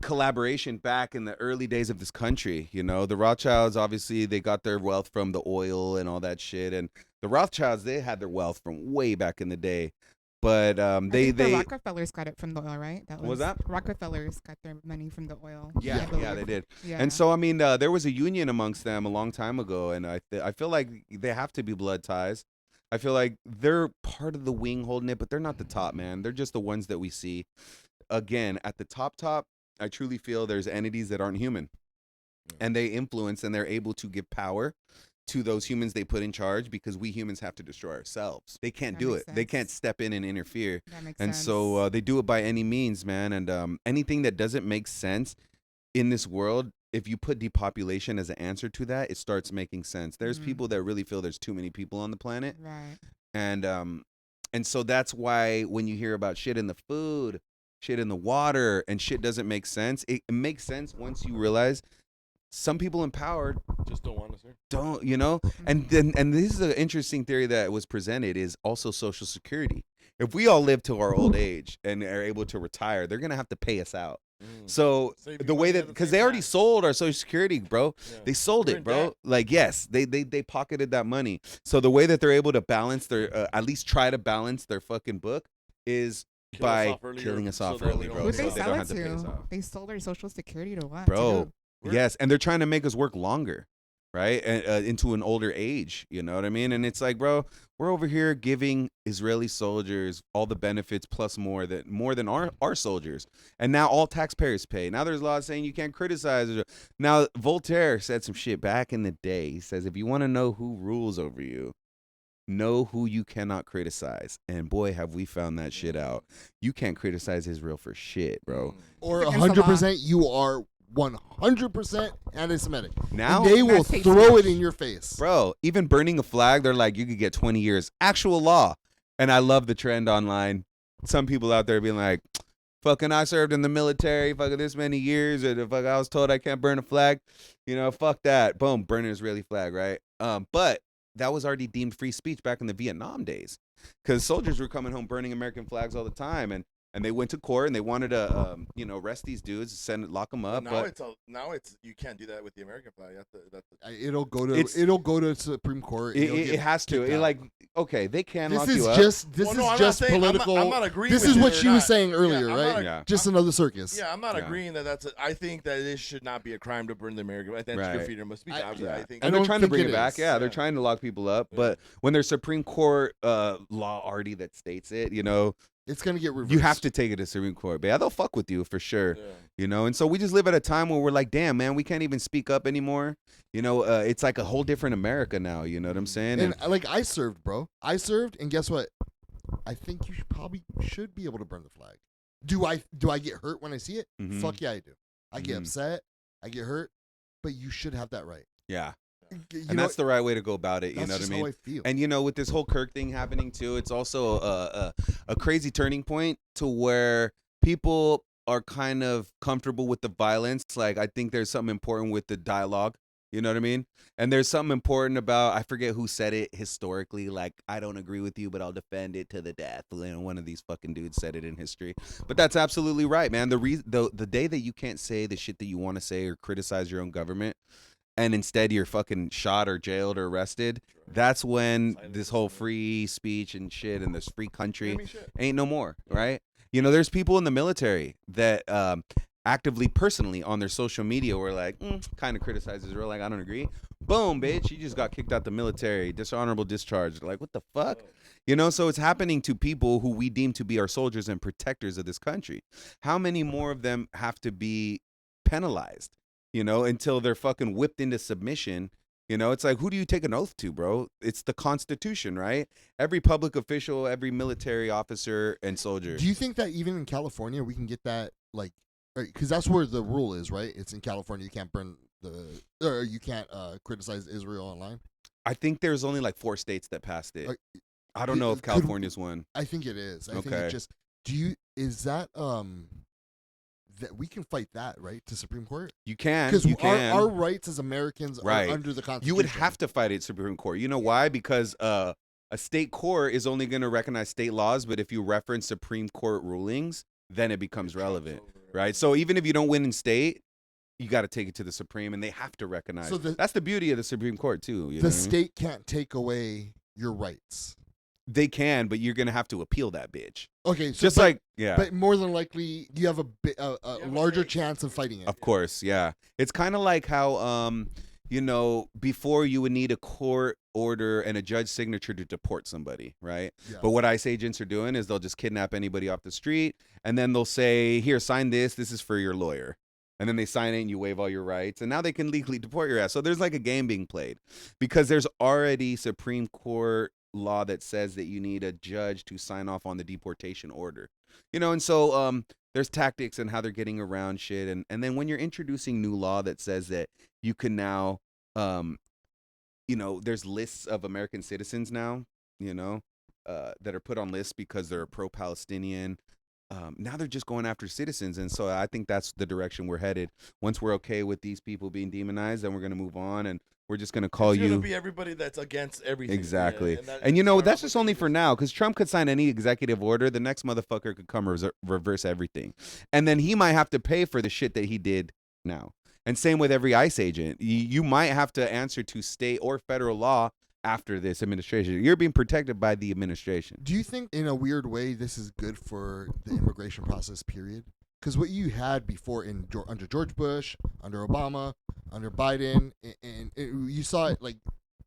collaboration back in the early days of this country. You know, the Rothschilds, obviously they got their wealth from the oil and all that shit, and the Rothschilds, they had their wealth from way back in the day. But I think the they Rockefellers got it from the oil, right? What was that? Rockefellers got their money from the oil. yeah, I yeah, they believe. did. Yeah. And so I mean, there was a union amongst them a long time ago, and I feel like they have to be blood ties. I feel like they're part of the wing holding it, but they're not the top, man. They're just the ones that we see. Again, at the top, I truly feel there's entities that aren't human, and they influence and they're able to give power to those humans they put in charge, because we humans have to destroy ourselves. They can't That do makes it. They can't sense. step in and interfere. That makes And sense. so they do it by any means, man. And anything that doesn't make sense in this world, if you put depopulation as an answer to that, it starts making sense. There's Mhm. people that really feel there's too many people on the planet, Right. and so that's why when you hear about shit in the food, shit in the water, and shit doesn't make sense, it makes sense once you realize some people in power Just don't want us here. don't, you know. And then, and this is an interesting theory that was presented, is also Social Security. If we all live to our old age and are able to retire, they're gonna have to pay us out. So Save you the way money that, at the because same they already time. sold our Social Security, bro. Yeah. They sold You're it, in bro. debt. Like, yes, they pocketed that money. So the way that they're able to balance their, at least try to balance their fucking book, is Kill us by off earlier killing us so off that we early, don't bro. Who'd so they So they sell don't it have to pay us to? off. They sold their social security to what? Bro. We're- Yes, and they're trying to make us work longer, right? And into an older age, you know what I mean? And it's like, bro, we're over here giving Israeli soldiers all the benefits plus more than our soldiers. And now all taxpayers pay. Now there's laws saying you can't criticize. Now Voltaire said some shit back in the day. He says, if you want to know who rules over you, know who you cannot criticize. And boy, have we found that shit out. You can't criticize Israel for shit, bro. Or It's against the law. 100% you are 100% anti-Semitic. Now, And they will That's hate throw speech. it in your face. bro, even burning a flag, they're like, you could get 20 years. Actual law. And I love the trend online. Some people out there being like, fucking I served in the military, fucking this many years, and fuck I was told I can't burn a flag. You know, fuck that. Boom, burn an Israeli flag, right? But that was already deemed free speech back in the Vietnam days. Because soldiers were coming home burning American flags all the time. And and they went to court and they wanted to, arrest these dudes, lock them up. But now it's you can't do that with the American flag. It'll go to Supreme Court. it has to. kicked out. Okay, they can This lock is you up. just Well, no, I'm not just saying- I'm not- political. I'm not agreeing This with is it what or she was not. saying earlier, I'm right? not- Yeah. Just another circus. Yeah, I'm not Yeah. agreeing that I think that it should not be a crime to burn the American. I think Right. your freedom of speech. I- Obviously, yeah. I think. I And they're don't trying to think bring it it back. is. Yeah, they're Yeah. trying to lock people up. Yeah. But when there's Supreme Court law already that states it, It's gonna get reversed. you have to take it to Supreme Court. But yeah, they'll fuck with you for sure. Yeah. And so we just live at a time where we're like, damn, man, we can't even speak up anymore. It's like a whole different America now. You know what I'm saying? And like I served, bro. I served, and guess what? I think you probably should be able to burn the flag. Do I get hurt when I see it? Mhm. Fuck yeah, I do. I get Mhm. upset. I get hurt. But you should have that right. Yeah. You And know, that's the right way to go about it. You that's know what I just mean? how I feel. And with this whole Kirk thing happening too, it's also a crazy turning point to where people are kind of comfortable with the violence. Like I think there's something important with the dialogue. You know what I mean? And there's something important about, I forget who said it historically, like, I don't agree with you, but I'll defend it to the death. One of these fucking dudes said it in history. But that's absolutely right, man. The day that you can't say the shit that you want to say or criticize your own government, and instead you're fucking shot or jailed or arrested, that's when this whole free speech and shit and this free country ain't no more, right? There's people in the military that actively, personally, on their social media were like, kind of criticize Israel, like, I don't agree. Boom, bitch, you just got kicked out the military, dishonorable discharge. Like, what the fuck? So it's happening to people who we deem to be our soldiers and protectors of this country. How many more of them have to be penalized, until they're fucking whipped into submission? It's like, who do you take an oath to, bro? It's the Constitution, right? Every public official, every military officer and soldier. Do you think that even in California we can get that, like, because that's where the rule is, right? It's in California. You can't you can't criticize Israel online. I think there's only like 4 states that passed it. I don't know if could- California's one. I think it is. I think Okay. it just. Is that that we can fight that, right, to Supreme Court? You can. Because You can. our rights as Americans Right. are under the Constitution. You would have to fight it Supreme Court. You know why? Because a state court is only going to recognize state laws, but if you reference Supreme Court rulings, then it becomes relevant, right? So even if you don't win in state, you got to take it to the Supreme, and they have to recognize. So that's the beauty of the Supreme Court too. You know the what I mean? state can't take away your rights. They can, but you're going to have to appeal that bitch. Okay, so Just but, like, yeah. but more than likely you have a a larger say. chance of fighting it. Of course, yeah. It's kind of like how, before you would need a court order and a judge signature to deport somebody, right? Yeah. But what ICE agents are doing is they'll just kidnap anybody off the street, and then they'll say, here, sign this. This is for your lawyer. And then they sign it and you waive all your rights. And now they can legally deport your ass. So there's like a game being played because there's already Supreme Court law that says that you need a judge to sign off on the deportation order. And so there's tactics and how they're getting around shit. And then when you're introducing new law that says that you can now, there's lists of American citizens now, that are put on lists because they're pro-Palestinian. Now they're just going after citizens. And so I think that's the direction we're headed. Once we're okay with these people being demonized, then we're going to move on and we're just going to call It's gonna you. be everybody that's against everything. Exactly. Yeah, And start that's off just with only the- for now because Trump could sign any executive order. The next motherfucker could come reverse everything. And then he might have to pay for the shit that he did now. And same with every ICE agent. You might have to answer to state or federal law after this administration. You're being protected by the administration. Do you think, in a weird way, this is good for the immigration process? Period. Because what you had before under George Bush, under Obama, under Biden, and you saw it like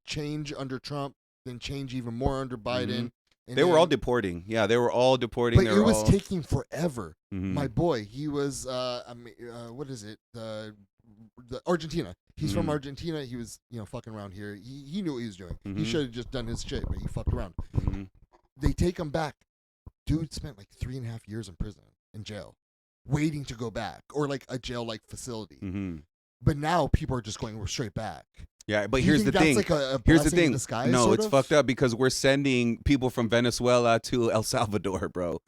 change under Trump, then change even more under Biden. And They were then- all deporting. Yeah, they were all deporting. but They it were was all, taking forever. Mhm. My boy, he was what is it? The Argentina. He's from Mhm. Argentina. He was fucking around here. He knew what he was doing. He Mhm. should have just done his shit, but he fucked around. Mhm. They take him back. Dude spent like 3.5 years in prison, in jail, waiting to go back, or like a jail-like facility. Mhm. But now people are just going straight back. Yeah, but Do you here's the think thing. that's like a Here's the blessing in thing. disguise, No, sort it's of? fucked up because we're sending people from Venezuela to El Salvador, bro.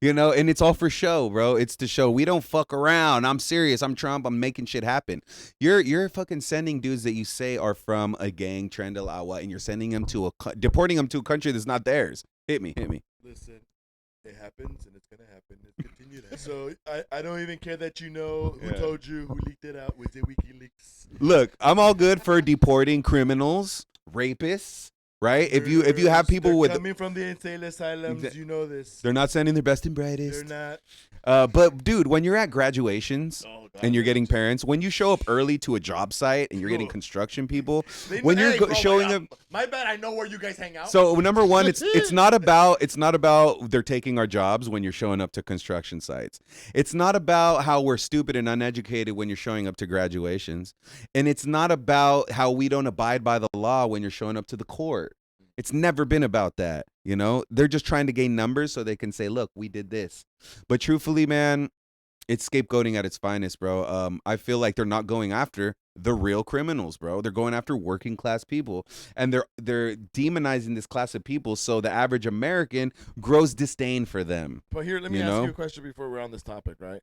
And it's all for show, bro. It's to show we don't fuck around. I'm serious. I'm Trump. I'm making shit happen. You're fucking sending dudes that you say are from a gang, Tren de la Agua, and you're sending them deporting them to a country that's not theirs. Hit me. Listen, It happens and it's gonna happen. It's continue to happen. So I don't even care that you know who Yeah. told you, who leaked it out. Was it WikiLeaks? Look, I'm all good for deporting criminals, rapists, right? If you have Murderers, people they're with, coming from the insane asylums, Exa- you know this. they're not sending their best and They're brightest. not. But dude, when you're at graduations Oh, God, and you're they're getting not. parents, when you show up early to a job site and you're getting Ugh. construction people, They- when you're hey, go- bro, showing wait, them. my bad. I know where you guys hang out. So number one, it's not about they're taking our jobs when you're showing up to construction sites. It's not about how we're stupid and uneducated when you're showing up to graduations, and it's not about how we don't abide by the law when you're showing up to the court. It's never been about that, you know? They're just trying to gain numbers so they can say, "Look, we did this." But truthfully, man, it's scapegoating at its finest, bro. I feel like they're not going after the real criminals, bro. They're going after working class people, and they're demonizing this class of people, so the average American grows disdain for them. But here, let me You ask know? you a question before we're on this topic, right?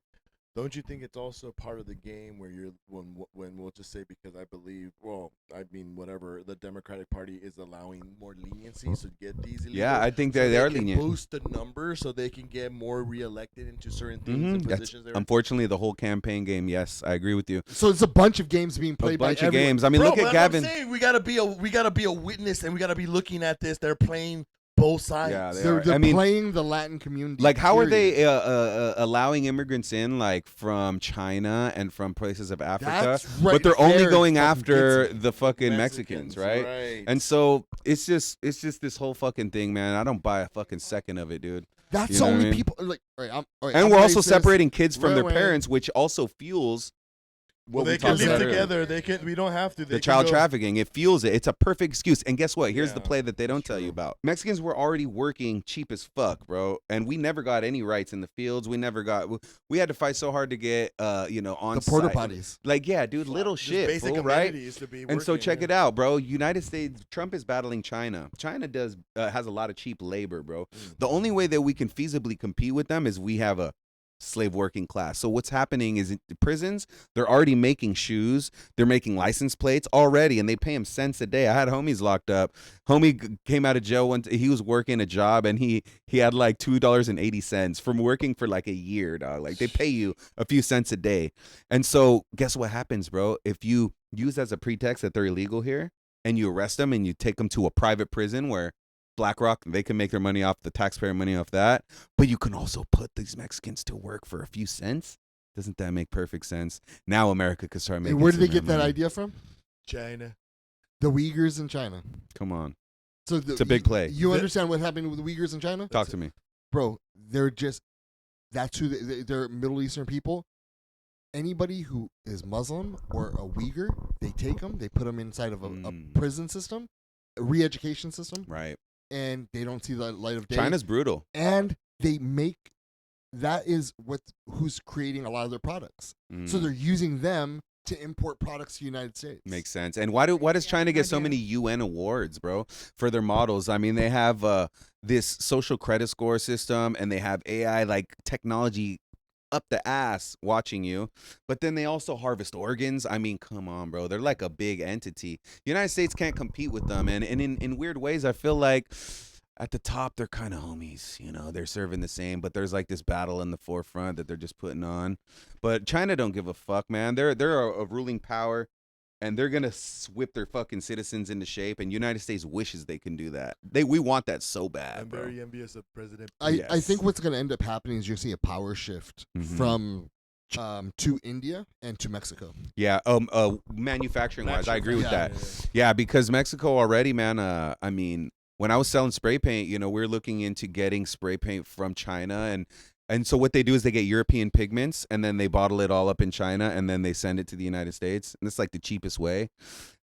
Don't you think it's also part of the game where you're when we'll just say, because I believe, well, I mean, whatever, the Democratic Party is allowing more leniency to get these illegals. Yeah, I think so they are can lenient. boost the numbers so they can get more reelected into certain things Mhm. and That's positions. There. unfortunately the whole campaign game. Yes, I agree with you. So it's a bunch of games being A played bunch by of everyone. games. I mean, Bro, look at but Gavin. I'm saying we gotta be a witness and we gotta be looking at this. They're playing both sides. Yeah, they They're, are. they're I mean, playing the Latin community. like, how are period. they allowing immigrants in, like from China and from places of Africa? That's right But they're only there going fucking after gets me. the fucking Mexicans, right? And so it's just this whole fucking thing, man. I don't buy a fucking second of it, dude. That's You know what I only mean? people like. All right, And I'm we're also racist. separating kids from their Wait. parents, which also fuels Well, what we they can talked live about earlier. together. They can. We don't have to. They The can child go- trafficking, it fuels it. It's a perfect excuse. And guess what? Here's the Yeah, play that they don't that's tell you true. about. Mexicans were already working cheap as fuck, bro. And we never got any rights in the fields. We had to fight so hard to get on The porta site. potties. Like, yeah, dude, little Just shit, basic fool, right? amenities to be And so working, check yeah. it out, bro. United States, Trump is battling China. China has a lot of cheap labor, bro. The only way that we can feasibly compete with them is we have a slave working class. So what's happening is in the prisons, they're already making shoes, they're making license plates already, and they pay him cents a day. I had homies locked up. Came out of jail once. He was working a job and he had like $2.80 from working for like a year, dog. Like, they pay you a few cents a day. And so guess what happens, bro? If you use as a pretext that they're illegal here and you arrest them and you take them to a private prison where BlackRock, they can make their money off the taxpayer money off that, but you can also put these Mexicans to work for a few cents. Doesn't that make perfect sense? Now America could start making. And where did some they get that money. idea from? China. The Uyghurs in China. Come on, So it's a big play. You The- understand what happened with the Uyghurs in China? Talk to me. Bro, they're just that's who they're Middle Eastern people. Anybody who is Muslim or a Uyghur, they take them, they put them inside of a Mm. prison system, a re-education system, Right. and they don't see the light of day. China's brutal. And they make that is who's creating a lot of their products. So Mm. they're using them to import products to the United States. Makes sense. And why does Yeah, China get so idea. many UN awards, bro, for their models? I mean, they have this social credit score system, and they have AI like technology up the ass watching you. But then they also harvest organs. I mean, come on, bro. They're like a big entity. The United States can't compete with them. And in weird ways, I feel like at the top they're kind of homies. You know, they're serving the same, but there's like this battle in the forefront that they're just putting on. But China don't give a fuck, man. They're a ruling power, and they're gonna whip their fucking citizens into shape. And United States wishes they can do that. We want that so bad, I'm bro. very envious of President. I Yes. think what's going to end up happening is you'll see a power shift Mhm. from to India and to Mexico. Yeah. Manufacturing wise, I agree with Yeah. that. Yeah, because Mexico already, man. I mean, when I was selling spray paint, you know, we're looking into getting spray paint from China, and so what they do is they get European pigments, and then they bottle it all up in China, and then they send it to the United States, and it's like the cheapest way.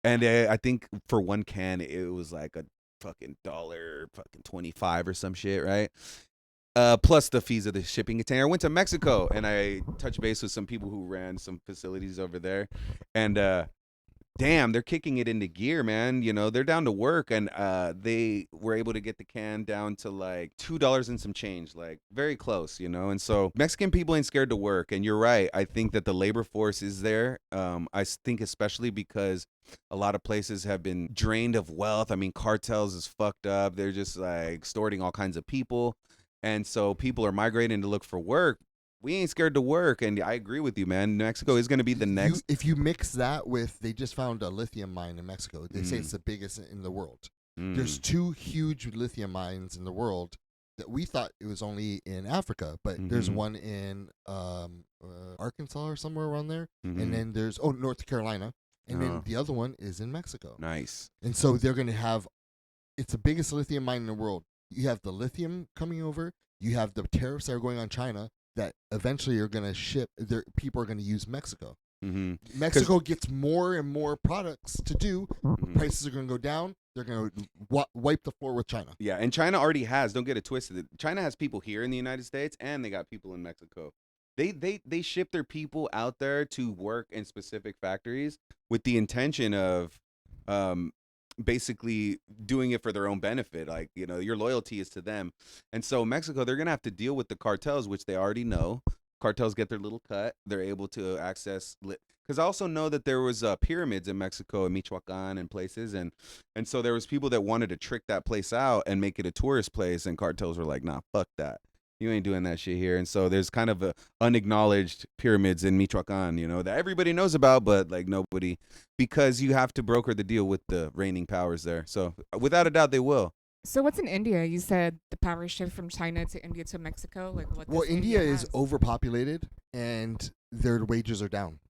And I think for one can, it was like a fucking $1.25 or some shit, right? Plus the fees of the shipping container. I went to Mexico and I touched base with some people who ran some facilities over there, and damn, they're kicking it into gear, man. You know, they're down to work, and they were able to get the can down to like $2 and some change, like very close, you know. And so Mexican people ain't scared to work, and you're right. I think that the labor force is there. Think especially because a lot of places have been drained of wealth. I mean, cartels is fucked up. They're just like extorting all kinds of people. and so people are migrating to look for work. We ain't scared to work, and I agree with you, man. Mexico is going to be the next. If you mix that with, they just found a lithium mine in Mexico. They say Mm. it's the biggest in the world. Mm. There's 2 huge lithium mines in the world that we thought it was only in Africa, but there's Mhm. one in Arkansas or somewhere around there, Mhm. and then there's North Carolina, and Oh. then the other one is in Mexico. Nice. And so they're going to have, it's the biggest lithium mine in the world. You have the lithium coming over. You have the tariffs that are going on China that eventually are going to ship. People are going to use Mexico. Mm-hmm. Mexico gets more and more products to do. Mhm. Prices are going to go down. They're going to wipe the floor with China. Yeah, and China already has. Don't get it twisted. China has people here in the United States, and they got people in Mexico. They ship their people out there to work in specific factories with the intention of, basically doing it for their own benefit. Like, your loyalty is to them, and so Mexico, they're gonna have to deal with the cartels, which they already know. Cartels get their little cut. They're able to access. Because I also know that there was pyramids in Mexico, in Michoacan, and places, and so there was people that wanted to trick that place out and make it a tourist place, and cartels were like, "Nah, fuck that. You ain't doing that shit here." And so there's kind of a unacknowledged pyramids in Michoacan, that everybody knows about, but like nobody, because you have to broker the deal with the reigning powers there. So without a doubt, they will. So what's in India? You said the power shift from China to India to Mexico. Like what? Well, does India is has? overpopulated and their wages are down,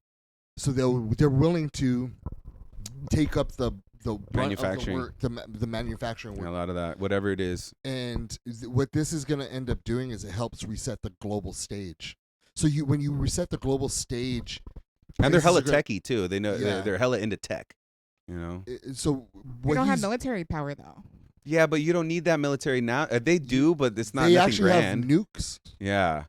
so they're willing to take up the brunt of the Manufacturing. work, the manufacturing work. A lot of that, whatever it is. And what this is going to end up doing is it helps reset the global stage. So when you reset the global stage, And they're prices hella are gonna- techie too. They know Yeah. they're hella into tech. So They what don't have he's- military power though. Yeah, but you don't need that military now. They do, but it's not they nothing actually grand. have nukes. Yeah,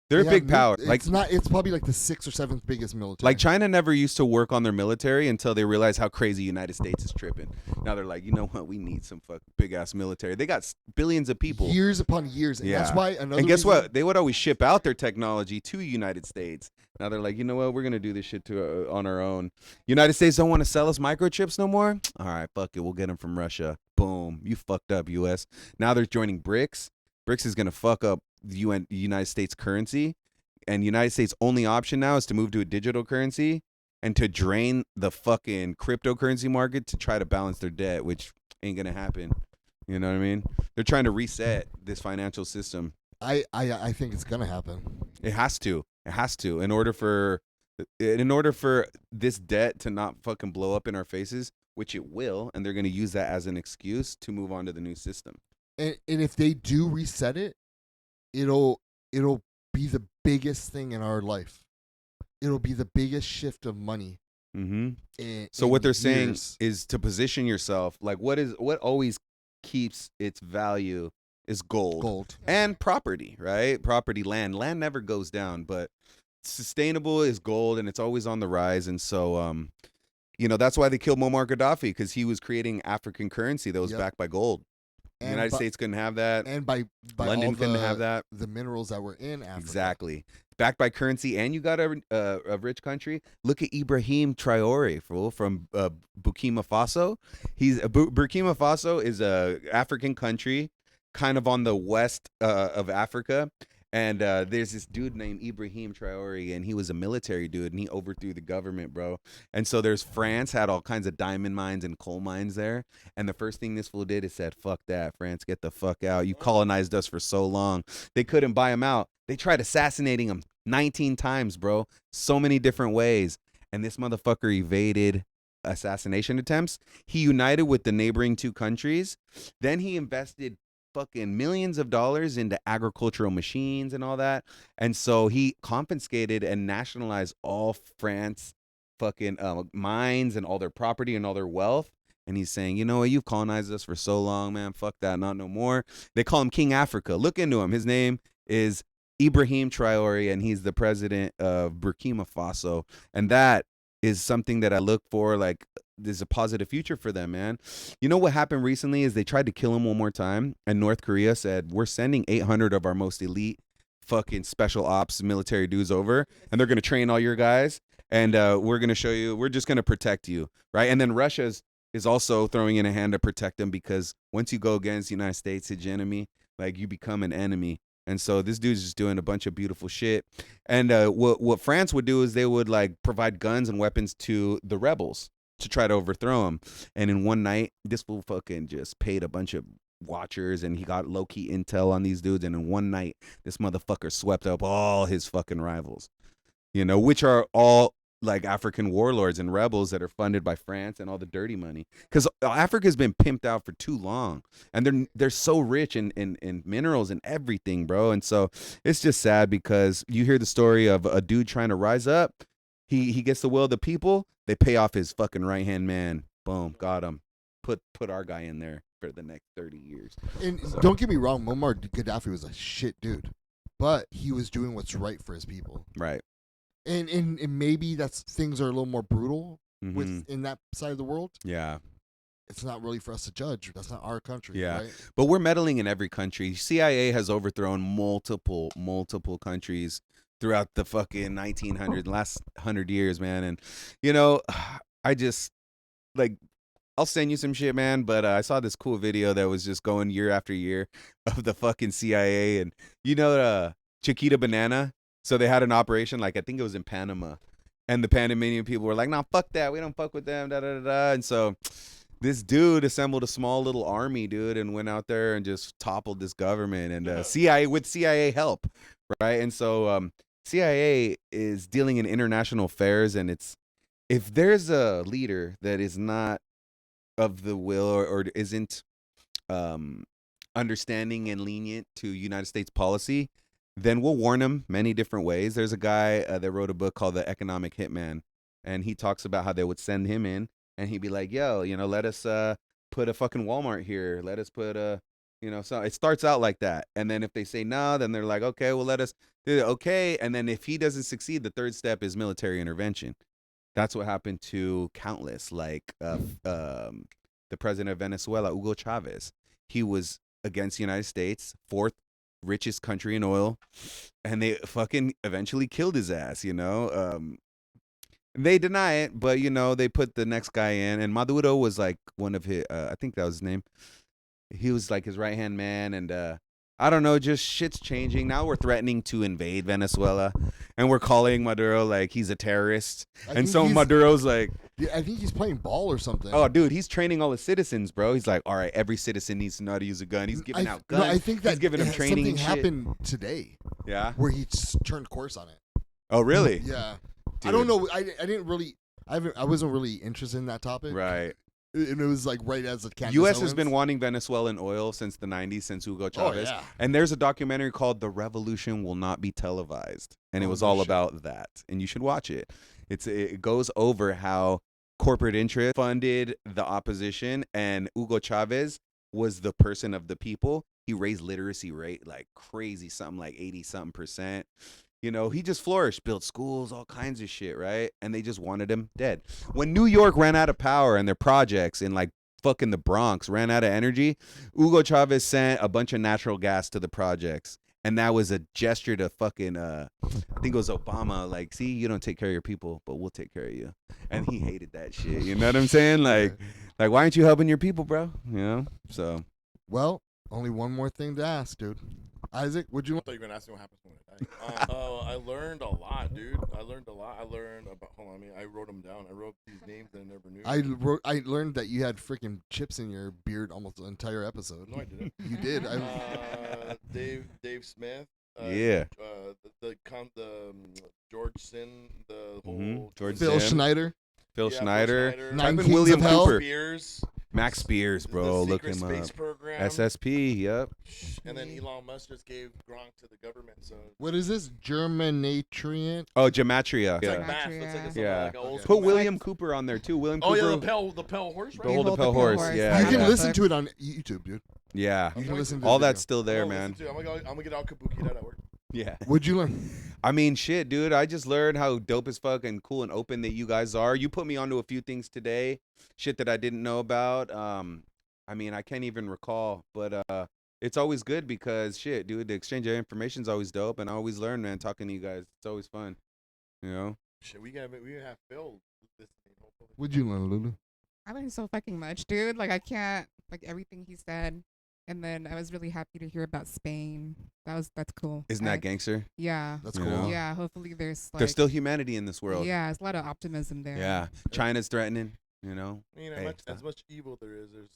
they're a They big have power. Nuke- it's probably like the 6th or 7th biggest military. Like China never used to work on their military until they realized how crazy United States is tripping. Now they're like, you know what? We need some big ass military. They got billions of people. years upon years, and that's Yeah. why another. And guess reason- what? They would always ship out their technology to United States. Now they're like, you know what? We're gonna do this shit on our own. United States don't want to sell us microchips no more. All right, fuck it. We'll get them from Russia. Boom. You fucked up, U.S. Now they're joining BRICS. BRICS is gonna fuck up the United States currency, and United States' only option now is to move to a digital currency and to drain the fucking cryptocurrency market to try to balance their debt, which ain't gonna happen. You know what I mean? They're trying to reset this financial system. I think it's gonna happen. It has to. It has to. In order for this debt to not fucking blow up in our faces, which it will, and they're going to use that as an excuse to move on to the new system. And if they do reset it, it'll be the biggest thing in our life. It'll be the biggest shift of money. Mm-hmm. So what they're saying is to position yourself. Like what always keeps its value is gold. And property, right? Property, land never goes down, but sustainable is gold, and it's always on the rise. And so, that's why they killed Muammar Gaddafi, because he was creating African currency that was backed by gold. The United States couldn't have that. And by London all couldn't have that. The minerals that were in Africa. Exactly. Backed by currency, and you got a rich country. Look at Ibrahim Traore, fool, from Burkina Faso. Burkina Faso is a African country, kind of on the west of Africa. And there's this dude named Ibrahim Traore, and he was a military dude, and he overthrew the government, bro. And so there's France had all kinds of diamond mines and coal mines there. And the first thing this fool did is said, fuck that, France, get the fuck out. You colonized us for so long. They couldn't buy him out. They tried assassinating him 19 times, bro. So many different ways. And this motherfucker evaded assassination attempts. He united with the neighboring 2 countries. Then he invested fucking millions of dollars into agricultural machines and all that. And so he confiscated and nationalized all France fucking mines and all their property and all their wealth. And he's saying, you know what, you've colonized us for so long, man. Fuck that, not no more. They call him King Africa. Look into him. His name is Ibrahim Traore, and he's the president of Burkina Faso. And that is something that I look for, like, there's a positive future for them, man. You know what happened recently is they tried to kill him one more time, and North Korea said, we're sending 800 of our most elite fucking special ops military dudes over, and they're going to train all your guys, and we're going to show you, we're just going to protect you, right? And then Russia is also throwing in a hand to protect them, because once you go against the United States hegemony, like, you become an enemy. And so this dude's just doing a bunch of beautiful shit. And what France would do is they would like provide guns and weapons to the rebels to try to overthrow him. And in one night, this fool fucking just paid a bunch of watchers and he got low-key intel on these dudes. And in one night, this motherfucker swept up all his fucking rivals, which are all like African warlords and rebels that are funded by France and all the dirty money. Because Africa's been pimped out for too long, and they're so rich in minerals and everything, bro. And so it's just sad because you hear the story of a dude trying to rise up. He gets the will of the people. They pay off his fucking right hand man. Boom, got him. Put our guy in there for the next 30 years. And don't get me wrong, Muammar Gaddafi was a shit dude, but he was doing what's right for his people. Right. And maybe things are a little more brutal Mhm. in that side of the world. Yeah. It's not really for us to judge. That's not our country. Yeah. Right? But we're meddling in every country. CIA has overthrown multiple countries throughout the fucking 1900s, last 100 years, man. And, I just, like, I'll send you some shit, man. But I saw this cool video that was just going year after year of the fucking CIA. And, Chiquita Banana. So they had an operation, like, I think it was in Panama. And the Panamanian people were like, nah, fuck that. We don't fuck with them, da-da-da-da. And so this dude assembled a small little army, dude, and went out there and just toppled this government. And CIA help, right? And so CIA is dealing in international affairs. And if there's a leader that is not of the will or isn't understanding and lenient to United States policy, then we'll warn him many different ways. There's a guy that wrote a book called The Economic Hitman, and he talks about how they would send him in, and he'd be like, yo, let us put a fucking Walmart here. Let us put so it starts out like that. And then if they say no, then they're like, okay, well, let us do it. Okay. And then if he doesn't succeed, the third step is military intervention. That's what happened to countless, like the president of Venezuela, Hugo Chavez. He was against the United States, fourth richest country in oil, and they fucking eventually killed his ass. They deny it, but they put the next guy in, and Maduro was like one of his I think that was his name. He was like his right hand man, and I don't know, just shit's changing. Now we're threatening to invade Venezuela, and we're calling Maduro like he's a terrorist. And so Maduro's like, yeah, I think he's playing ball or something. oh, dude, he's training all the citizens, bro. He's like, all right, every citizen needs to know how to use a gun. He's giving out guns. No, I think that he's giving them training. Something and shit. happened today. Yeah. Where he turned course on it. Oh, really? Yeah. Dude. I don't know. I didn't really. I wasn't really interested in that topic. Right. And it was like right as it came. U.S. has been wanting Venezuelan oil since the 90s, since Hugo Chavez. Oh, yeah. And there's a documentary called The Revolution Will Not Be Televised. And it was all about that. And you should watch it. It goes over how corporate interest funded the opposition, and Hugo Chavez was the person of the people. He raised literacy rate like crazy, something like 80-something%. He just flourished, built schools, all kinds of shit, right? And they just wanted him dead. When New York ran out of power and their projects in like fucking the Bronx ran out of energy, Hugo Chavez sent a bunch of natural gas to the projects. And that was a gesture to fucking, I think it was Obama, like, see, you don't take care of your people, but we'll take care of you. And he hated that shit. You know what I'm saying? Like, why aren't you helping your people, bro? So. Well, only one more thing to ask, dude. Isaac, would you? I thought you were gonna ask me what happens when I die. I learned a lot, dude. I learned about. Hold on, I wrote them down. I wrote these names that I never knew. I learned that you had freaking chips in your beard almost the entire episode. No, I didn't. You did. Dave Smith. Yeah. The George Sin. The whole George Phil Zim. Schneider. Phil Schneider. Nine Even Kings William of Hell. Cooper. Spears. Max Spears, bro. The Look Secret him Space up. Program. SSP, yep. And then Elon Musk just gave Gronk to the government. So What is this? Germanatriant? Oh, Gematria. it's Yeah. like math. It's like something Yeah. like an old Okay. school Put math. William Cooper on there too. William Oh Cooper. yeah, the Pale Horse, right? The Hold the Hold Pale the Horse. Pale Horse. Yeah. You can yeah. listen to it on YouTube, dude. Yeah. You can listen to All the that's video. still there, I'm man. gonna get out Kabuki that at work. Yeah. What'd you learn? I mean, shit, dude. I just learned how dope as fuck and cool and open that you guys are. You put me onto a few things today, shit that I didn't know about. I mean, I can't even recall, but it's always good because shit, dude. The exchange of information is always dope, and I always learn, man. Talking to you guys, it's always fun. Shit, we have Phil listening. What'd you learn, Lulu? I learned so fucking much, dude. Like I can't, like everything he said, And then I was really happy to hear about Spain. That's cool. Isn't that gangster? Yeah. That's You cool. know? Yeah. Hopefully there's like There's still humanity in this world. yeah, there's a lot of optimism there. Yeah. China's threatening, you know? You know, Hey, as much evil there is, there's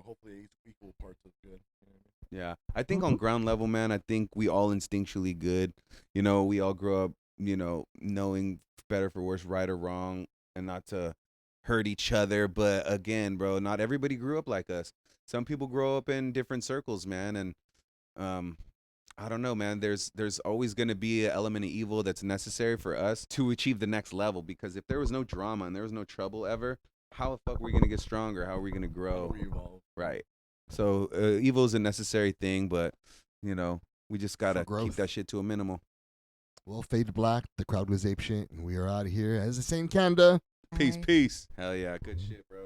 hopefully equal parts of good. You know what Yeah. I think on ground level, man, I think we all instinctually good. You know, we all grow up, knowing better for worse, right or wrong, and not to hurt each other. But again, bro, not everybody grew up like us. Some people grow up in different circles, man. And I don't know, man. There's always going to be an element of evil that's necessary for us to achieve the next level. Because if there was no drama and there was no trouble ever, how the fuck are we going to get stronger? How are we going to I mean? grow? How we evolve. Right. So evil is a necessary thing, but we just gotta keep growth. that shit to a minimal. Well, fade to black. The crowd was ape shit, and we are out of here. As the same Kanda. Peace, Bye. peace. Hell yeah, good shit, bro.